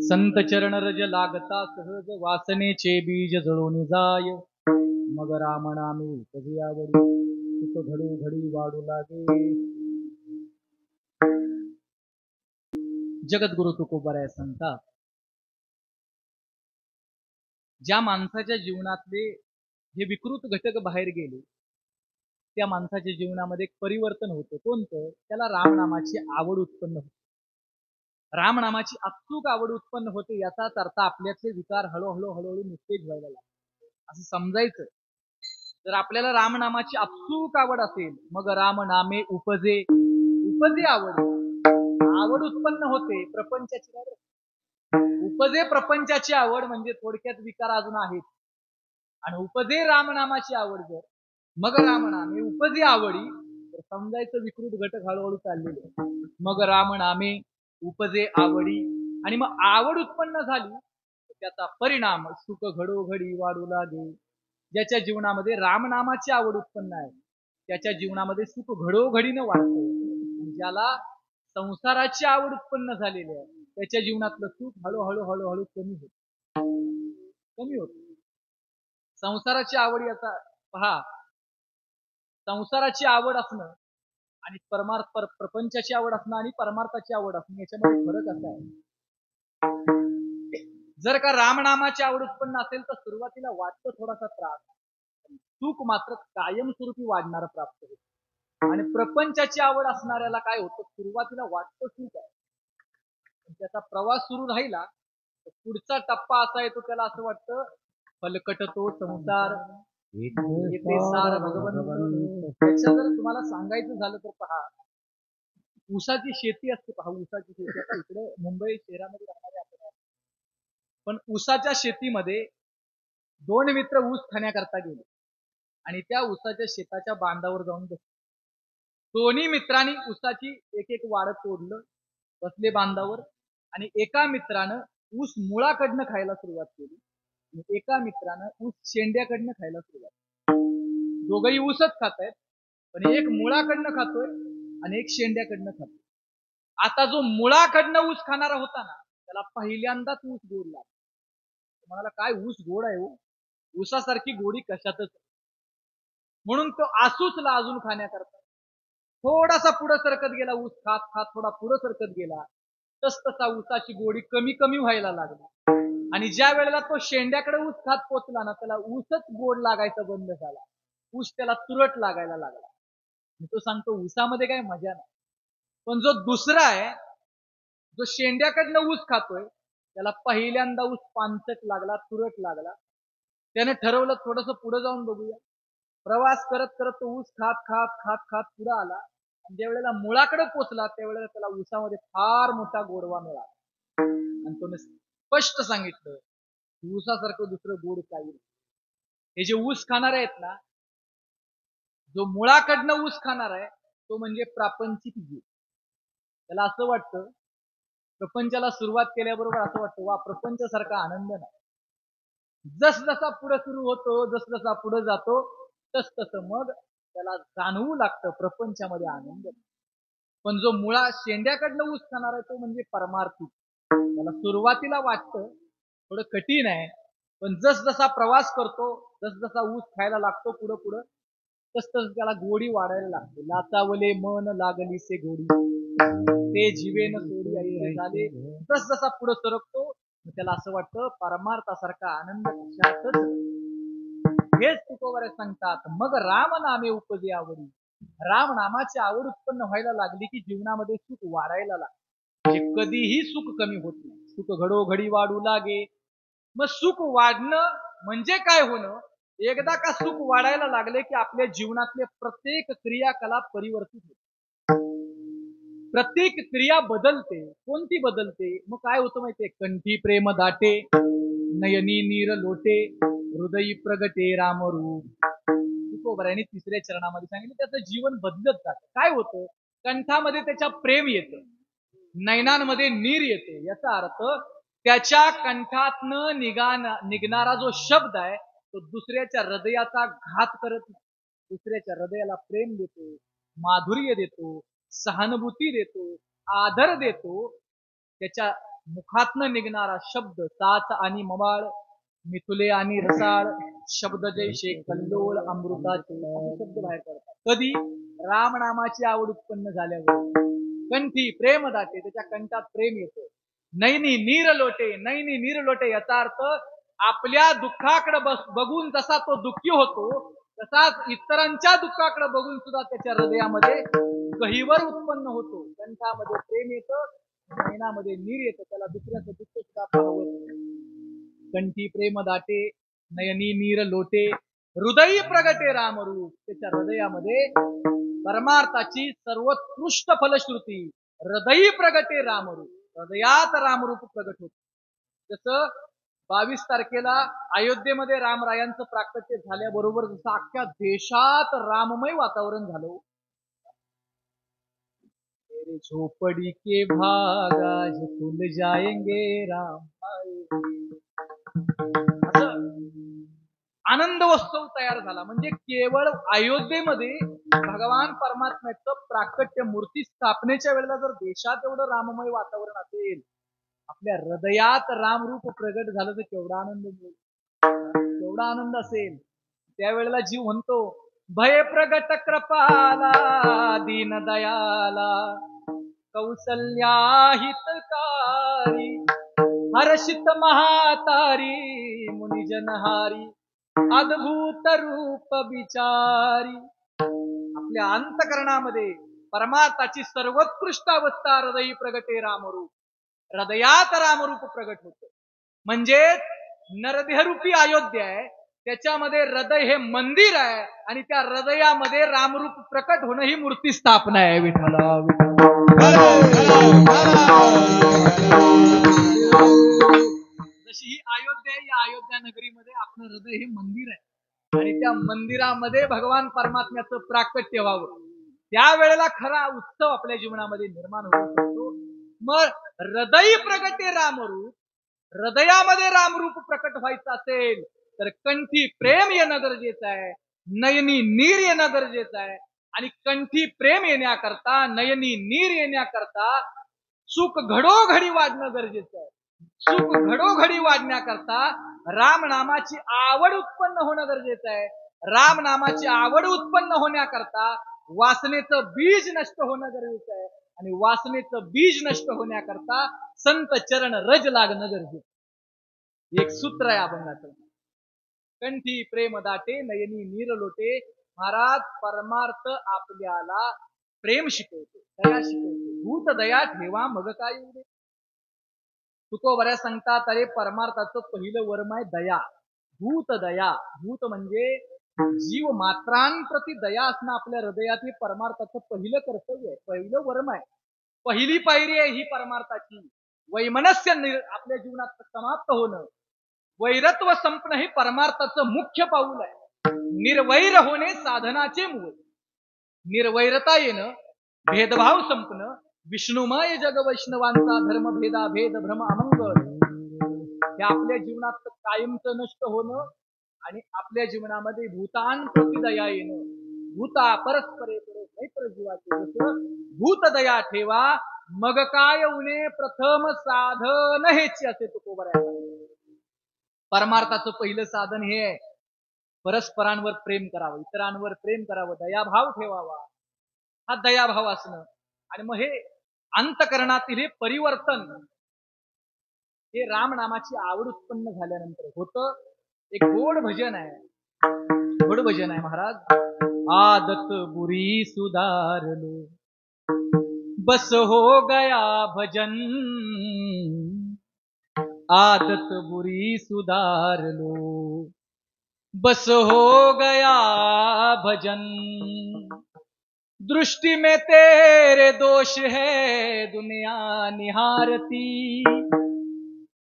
संत चरण रज लागता सहज वासनेचे बीज जळून जाय मग राम नामे उपजे आवडी सुख घडू घडी वाढू लागे. जगद्गुरु तुकोबराय संता ज्या माणसाच्या जीवनातले जे विकृत घटक बाहेर गेले त्या माणसाच्या जीवनामध्ये एक परिवर्तन होतं. कोणतं? त्याला रामनामाची आवड उत्पन्न होते. रामनामाची अचूक आवड उत्पन्न होते याचाच अर्थ आपल्यातले विकार हळूहळू निस्तेज व्हायला लागले असं समजायचं. जर आपल्याला रामनामाची अचूक आवड असेल मग रामनामे उपजे उपजे आवड उत्पन्न होते प्रपंचाची आवड. उपजे प्रपंचाची आवड म्हणजे थोडक्यात विकार अजून आहेत आणि उपजे रामनामाची आवड जर मग रामनामे उपजे आवडी तर समजायचं विकृत घटक हळूहळू चाललेले. मग रामनामे उपजे आवडी आणि मग आवड उत्पन्न झाली त्याचा परिणाम सुख घडोघडी वाढू लागे. ज्याच्या जीवनामध्ये रामनामाची आवड उत्पन्न आहे त्याच्या जीवनामध्ये सुख घडोघडीनं वाढतं. ज्याला संसाराची आवड उत्पन्न झालेली आहे त्याच्या जीवनातलं सुख हळूहळू कमी होत. संसाराची आवड याचा पहा, संसाराची आवड असणं आणि प्रपंचाची आवड असणं आणि परमार्थाची आवड असणं याच्यामध्ये फरक असा आहे. जर का रामनामाची आवड उत्पन्न असेल तर सुरुवातीला वाटतं थोडासा त्रास, सुख मात्र कायमस्वरूपी वाढणारं प्राप्त होतं. आणि प्रपंचाची आवड असणाऱ्याला काय होतं, सुरुवातीला वाटतं सुख आहे पण त्याचा प्रवास सुरू राहिला तर पुढचा टप्पा असा येतो त्याला असं वाटतं फलकट तो संसार येथे सार भगवंत. त्याच्या जर तुम्हाला सांगायचं झालं तर पहा, ऊसाची शेती असते पहा, ऊसाची शेती. आता इकडे मुंबई शहरामध्ये राहणारे आपण पण ऊसाच्या शेतीमध्ये दोन मित्र ऊस खाण्याकरता गेले आणि त्या ऊसाच्या शेताच्या बांधावर जाऊन बसले. दोन्ही मित्रांनी ऊसाची एक एक वाढ तोडलं, बसले बांधावर आणि एका मित्रानं ऊस मुळाकडनं खायला सुरुवात केली आणि एका मित्रानं ऊस शेंड्याकडनं खायला सुरुवात केली. दोघही ऊसच खातायत पण एक मुळाकडनं खातोय आणि एक शेंड्याकडनं खातोय. आता जो मुळाकडनं ऊस खाणारा होता ना त्याला पहिल्यांदाच ऊस गोड लागला. म्हणाला काय ऊस गोड आहे हो, ऊसासारखी गोडी कशातच. म्हणून तो आसूसला अजून खाण्याकरता थोडासा पुढे सरकत गेला. ऊस खात खात थोडा पुढे सरकत गेला तस तसा ऊसाची गोडी कमी कमी व्हायला लागली आणि ज्या वेळेला तो शेंड्याकडे ऊस खात पोचला ना त्याला ऊसच गोड लागायचा बंद झाला. ऊस त्याला तुरट लागायला लागला. तो सांगतो ऊसामध्ये काय मजा नाही. पण जो दुसरा आहे जो शेंड्याकडनं ऊस खातोय त्याला पहिल्यांदा ऊस पानसट लागला, तुरट लागला. त्याने ठरवलं थोडस पुढे जाऊन बघूया. प्रवास करत करत तो ऊस खात खात खात खात पुढे आला आणि ज्या वेळेला मुळाकडे पोचला त्यावेळेला त्याला ऊसामध्ये फार मोठा गोडवा मिळाला. आणि तो स्पष्ट सांगितलं ऊसासारखं दुसरं गोड काही नाही. हे जे ऊस खाणारे आहेत ना, जो मुळाकडनं ऊस खाणार आहे तो म्हणजे प्रापंचिक जीव. त्याला असं वाटतं, प्रपंचाला सुरुवात केल्याबरोबर असं वाटतं वा प्रपंचासारखा आनंद नाही. जसा पुढे सुरू होतो, जसा पुढे जातो, तस मग त्याला जाणवू लागतं प्रपंचामध्ये आनंद. पण जो मुळा शेंड्याकडनं ऊस खाणार आहे तो म्हणजे परमार्थिक. त्याला सुरुवातीला वाटतं थोडं कठीण आहे, पण जसा प्रवास करतो, जसा ऊस खायला लागतो पुढं पुढं, तस त्याला गोडी वाढायला लागते. लाचावले मन लागलीसे गोडी, ते जीवेन सोडी ऐसे झाले. जसा पुढे सरकतो त्याला असं वाटतं परमार्थासारखा आनंद कशातच. हेच तुकोबरे सांगतात, मग राम नामे उपजे आवडी. राम नामाची आवड उत्पन्न व्हायला लागली की जीवनामध्ये सुख वाढायला लागते. म्हणजे कधीही सुख कमी होत नाही, सुख घडोघडी वाढू लागे. मग सुख वाढणं म्हणजे काय होणं? एकदा का सुख वाढायला लागले की आपल्या जीवनातले प्रत्येक क्रियाकलाप परिवर्तित होते, प्रत्येक क्रिया बदलते. कोणती बदलते? मग काय होतं माहितीये? कंठी प्रेम दाटे, नयनी नीर लोटे, हृदयी प्रगटे रामरूप. तुकोबरायांनी तिसऱ्या चरणामध्ये सांगितलं त्याचं जीवन बदलत जातं. काय होतं? कंठामध्ये त्याच्या प्रेम येतं, नयनांमध्ये नीर येते. याचा अर्थ त्याच्या कंठातनं निघणारा जो शब्द आहे तो दुसऱ्याच्या हृदयाचा घात करत नाही. दुसऱ्याच्या हृदयाला प्रेम देतो, माधुर्य देतो, सहानुभूती देतो, आदर देतो. त्याच्या मुखातनं निघणारा शब्द साच आणि मवाळ, मिथुले आणि रसाळ, शब्द जैसे कल्लोळ अमृताचे, असे शब्द बाहेर पडतात. कधी? रामनामाची आवड उत्पन्न झाल्यावर. कंठी प्रेम दाटे, त्याच्या कंठात प्रेम येतं. नैनी नीर लोटे, नैनी नीर लोटे याचा अर्थ आपल्या दुःखाकडे बघून जसा तो दुःखी होतो, तसाच इतरांच्या दुःखाकडे बघून सुद्धा त्याच्या हृदयामध्ये गहिवर उत्पन्न होतो. कंठामध्ये प्रेम येतं, नयनामध्ये नीर येतं. त्याला दुसऱ्याचं दुःख सुद्धा पाहत. कंठी प्रेम दाटे, नयनी नीर लोटे, हृदयी प्रगटे रामरूप. त्याच्या हृदयामध्ये परमार्थाची सर्वोत्कृष्ट फलश्रुती हृदयी प्रगटे रामरूप. हृदयात रामरूप प्रगट होते. जसं 22 तारखेला अयोध्येमध्ये रामरायांचं प्राकट्य झाल्याबरोबर जसं अख्ख्या देशात राममय वातावरण झालं. तेरे झोपडी के भागा खुल जाएंगे राम, आनंदोत्सव तयार झाला. म्हणजे केवळ अयोध्येमध्ये भगवान परमात्म्याचं प्राकट्य मूर्ती स्थापनेच्या वेळेला जर देशात एवढं राममय वातावरण असेल, आपल्या हृदयात रामरूप प्रगट झालं तर केवढा आनंद मिळेल, केवढा आनंद असेल. त्यावेळेला जीव म्हणतो भय प्रगट कृपाला दीन दयाला, कौसल्या हितकारी, हर्षित महातारी, मुनिजनहारी, अद्भुत रूप विचारी. आपल्या अंतकरणामध्ये परमार्थाची सर्वोत्कृष्ट अवस्था हृदयी प्रगटे रामरूप. हृदयात रामरूप प्रगट होतं. म्हणजे नरदेहरूपी अयोध्या आहे, त्याच्यामध्ये हृदय हे मंदिर आहे आणि त्या हृदयामध्ये रामरूप प्रकट होणं ही मूर्ती स्थापना आहे. विठ्ठला जशी ही अयोध्या आहे, या अयोध्या नगरीमध्ये आपलं हृदय हे मंदिर आहे आणि त्या मंदिरामध्ये भगवान परमात्म्याचं प्राकट्य व्हावं, त्यावेळेला खरा उत्सव आपल्या जीवनामध्ये निर्माण होऊ शकतो. मग हृदयी प्रगटे रामरूप, हृदयामध्ये रामरूप प्रकट व्हायचं असेल तर कंठी प्रेम येणं गरजेचं आहे, नयनी नीर येणं गरजेचं आहे. आणि कंठी प्रेम येण्याकरता, नयनी नीर येण्याकरता सुख घडोघडी वाढणं गरजेचं आहे. सुख घडोघडी वाढण्याकरता रामनामाची आवड उत्पन्न होणं गरजेचं आहे. रामनामाची आवड उत्पन्न होण्याकरता वासनेचं बीज नष्ट होणं गरजेचं आहे आणि वासनेचं बीज नष्ट होण्याकरता संत चरण रज लागणं गरजेचं. एक सूत्र आहे अभंगाचं, कंठी प्रेम दाटे, नयनी नीर लोटे. महाराज परमार्थ आपल्याला प्रेम शिकवतो, दया शिकवतो. भूत दया ठेवा मग काय उदे. तुकोबऱ्या सांगतात अरे परमार्थाचं पहिलं वर्म आहे दया. भूत दया. भूत म्हणजे जीव मात्रांप्रती दया असणं आपल्या हृदयात हे परमार्थाचं पहिलं कर्तव्य आहे, पहिलं वर्म आहे, पहिली पायरी आहे ही परमार्थाची. वैमनस्य आपल्या जीवनात समाप्त होणं, वैरत्व संपणं हे परमार्थाचं मुख्य पाऊल आहे. निर्वैर होणे साधनाचे मूळ. निर्वैरता येणं, भेदभाव संपणं, विष्णुमय जग वैष्णवांचा धर्म भेदा भेद भ्रम अमंगळ हे आपल्या जीवनात कायमचं नष्ट होणं आणि आपल्या जीवनामध्ये भूतान प्रति दया येणं. भूता परस्परे मैत्र जीवाचे जसं भूत दया ठेवा मग काय उणे प्रथम साधन हेच असे तुकोबराया. परमार्थाचं पहिलं साधन हे आहे, परस्परांवर प्रेम करावं, इतरांवर प्रेम करावं, दयाभाव ठेवावा. हा दयाभाव असणं आणि मग हे अंतकरणातील हे परिवर्तन हे राम नामाची आवड उत्पन्न झाल्यानंतर होतं. एक गोड भजन आहे, गोड भजन आहे महाराज. आदत बुरी सुधार लो बस हो गया भजन, आदत बुरी सुधार लो बस हो गया भजन, दृष्टि में तेरे दोष है दुनिया निहारती,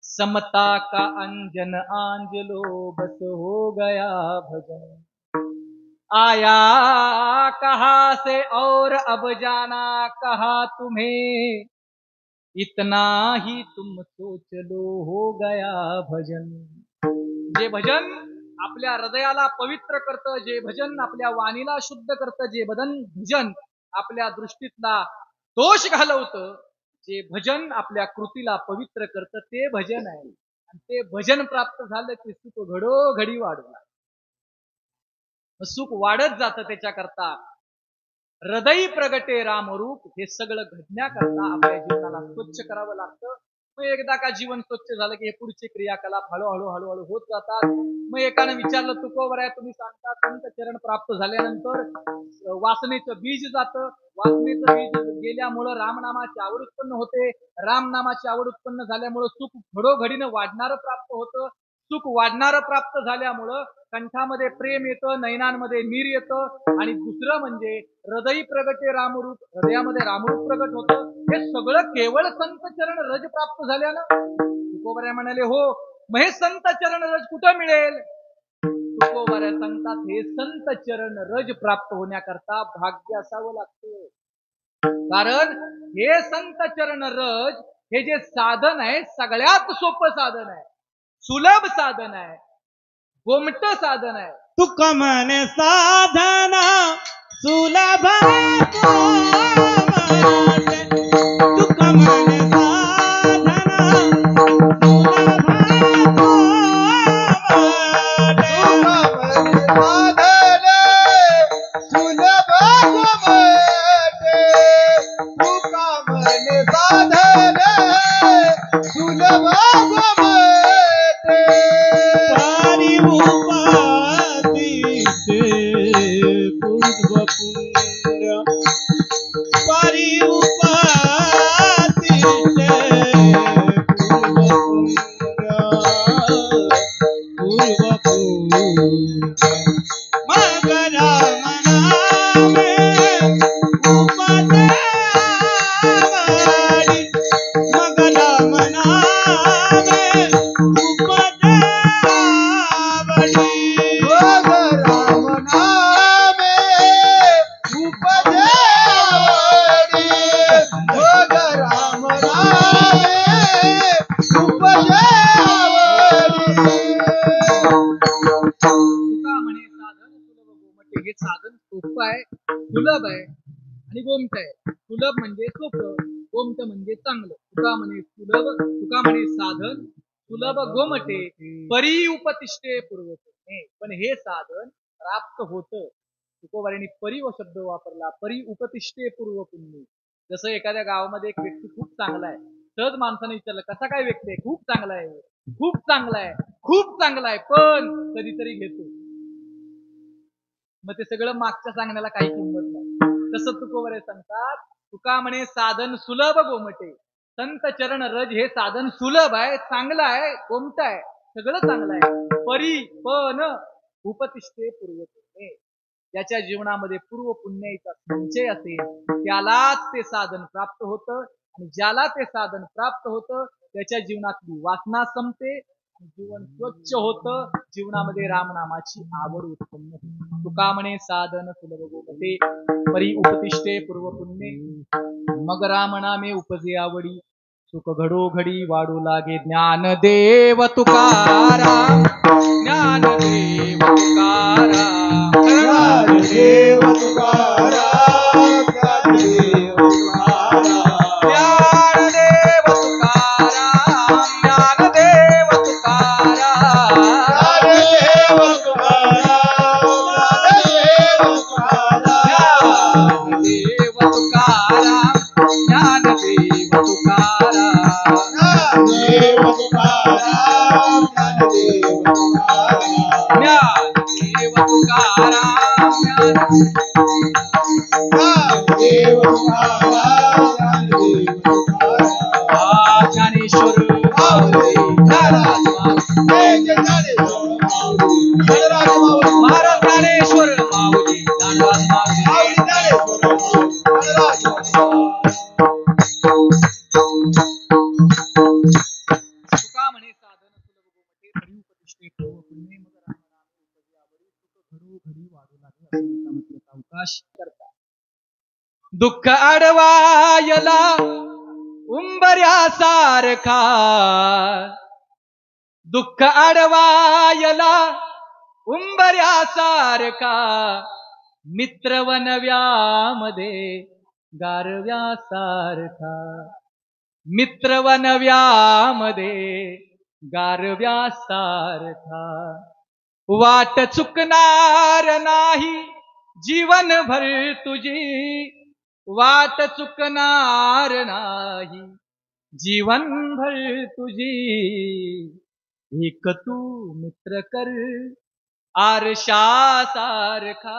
समता का अंजन आंज लो बस हो गया भजन, आया कहाँ से और अब जाना कहाँ तुम्हें, इतना ही तुम सोच लो हो गया भजन. जे भजन आपल्या हृदयाला पवित्र करतं, जे भजन आपल्या वाणीला शुद्ध करतं, जे भजन आपल्या दृष्टीतला दोष घालवतं, जे भजन आपल्या कृतीला पवित्र करतं ते भजन आहे. आणि ते भजन प्राप्त झालं की सुख घडोघडी वाढला. सुख वाढत जातं. त्याच्याकरता हृदय प्रगटे रामरूप हे सगळं घडण्याकरता आपल्या जीवनाला स्वच्छ करावं लागतं. मग एकदा का जीवन स्वच्छ झालं की हे पुढचे क्रियाकलाप हळूहळू हळूहळू होत जातात. मग एकाने विचारलं तुकोबराया तुम्ही सांगता संत चरण प्राप्त झाल्यानंतर वासनेचं बीज जातं, वासनेचं बीज गेल्यामुळं रामनामाची आवड उत्पन्न होते, रामनामाची आवड उत्पन्न झाल्यामुळं सुख घडोघडीनं वाढणारं प्राप्त होतं, सुख वाढणारं प्राप्त झाल्यामुळं कंठामध्ये प्रेम येतं, नयनांमध्ये नीर येतं आणि दुसरं म्हणजे हृदय प्रगटे रामरूप, हृदयामध्ये रामरूप प्रगट होतं. हे सगळं केवळ संत चरण रज प्राप्त झाल्यानं. तुकोबराया म्हणाले हो, मग हे संत चरण रज कुठं मिळेल? तुकोबराया सांगतात हे संत चरण रज प्राप्त होण्याकरता भाग्य असावं लागतं. कारण हे संत चरण रज हे जे साधन आहे सगळ्यात सोपं साधन आहे, सुलभ साधन आहे, गोमट साधन आहे. तुक म्हणे साधन सुलभ तुक म्हणे सुलभ आहे आणि गोमट आहे. सुलभ म्हणजे सोपं, गोमट म्हणजे चांगलं. तुका म्हणे साधन सुलभ गोमटे परी उपतिष्ठे पूर्वते. पण हे साधन प्राप्त होतं. तुकोबारायांनी परी व शब्द वापरला, परी उपतिष्ठे पूर्व पुण्य. जसं एखाद्या गावामध्ये एक व्यक्ती खूप चांगला आहे, सहज माणसाने विचारलं कसा काय व्यक्ती आहे? खूप चांगला आहे, खूप चांगला आहे, खूप चांगला आहे, पण कधीतरी घेतो. मग ते सगळं मागच्या सांगण्याला काही किंमत नाही. तसं तुकोबराय सांगतात, तुका म्हणे साधन सुलभ गोमटे. संत चरण रज हे साधन सुलभ आहे, चांगलं आहे, गोमट आहे, सगळं चांगलं आहे. परी पण उपतिष्ठे पूर्व पुण्य. ज्याच्या जीवनामध्ये पूर्व पुण्याचा संचय असेल त्यालाच ते साधन प्राप्त होतं आणि ज्याला ते साधन प्राप्त होतं त्याच्या जीवनातली वासना संपते, जीवन स्वच्छ होतं, जीवनामध्ये रामनामाची आवड उत्पन्न होते. तुका म्हणे साधन सुलभ गोपते परी उपतिष्ठे पूर्व पुण्ये, मग रामनामे उपजे आवडी, सुख घडो घडी वाढू लागे. ज्ञानदेव तुकाराम, ज्ञानदेव तुकाराम, ज्ञानदेव तुकाराम, ज्ञानदेव तुकाराम, ज्ञानदेव तुकाराम, ज्ञानदेव तुकाराम, ज्ञानदेव तुकाराम, ज्ञानदेव तुकाराम, ज्ञानदेव तुकाराम, ज्ञानदेव तुकाराम, ज्ञानदेव तुकाराम, ज्ञानदेव तुकाराम, ज्ञानदेव तुकाराम, ज्ञानदेव तुकाराम. ज्ञानेश्वर माऊली महाराज ज्ञानेश्वर माऊली ज्ञानराज माऊली. तुका म्हणे साधन सुलभ गोमटे परी उपदिष्टे पूर्व पुण्ये, मग रामनामे उपजे आवडी, सुख घडो घडी वाढू लागे. असे एकामेकीचा अवकाश करता दुःख अडवायला उंबऱ्यासारखा, दुःख अडवायला उंबऱ्यासारखा, मित्र वनव्यामध्ये गारव्यासारखा, मित्र वनव्यामध्ये गारव्यासारखा. वाट चुकणार नाही जीवनभर तुझी, वाट चुकणार नाही जीवनभर तुझी. एक तू मित्र कर आरशासारखा,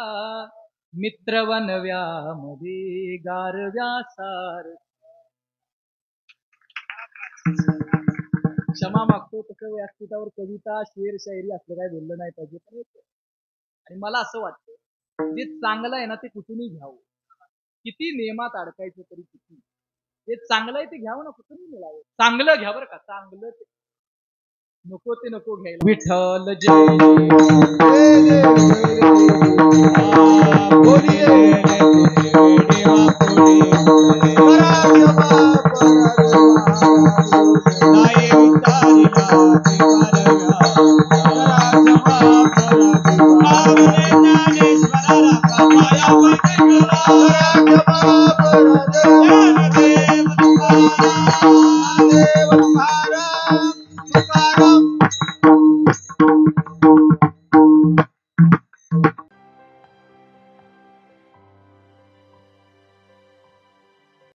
मित्र वनव्यामध्ये गारव्यासारखा. क्षमा मागतो, तसं व्यासपीठावर कविता शेर शायरी असलं काय बोललं नाही पाहिजे. पण आणि मला असं वाटतं जे चांगलं आहे ना ते कुठूनही घ्यावं, किती नियमात अडकायचं तरी किती. जे चांगलं आहे ते घ्यावं ना, कुठूनही मिळावं. चांगलं घ्या बरं का, चांगलं ते नको ते नको घ्यायला. विठ्ठल जय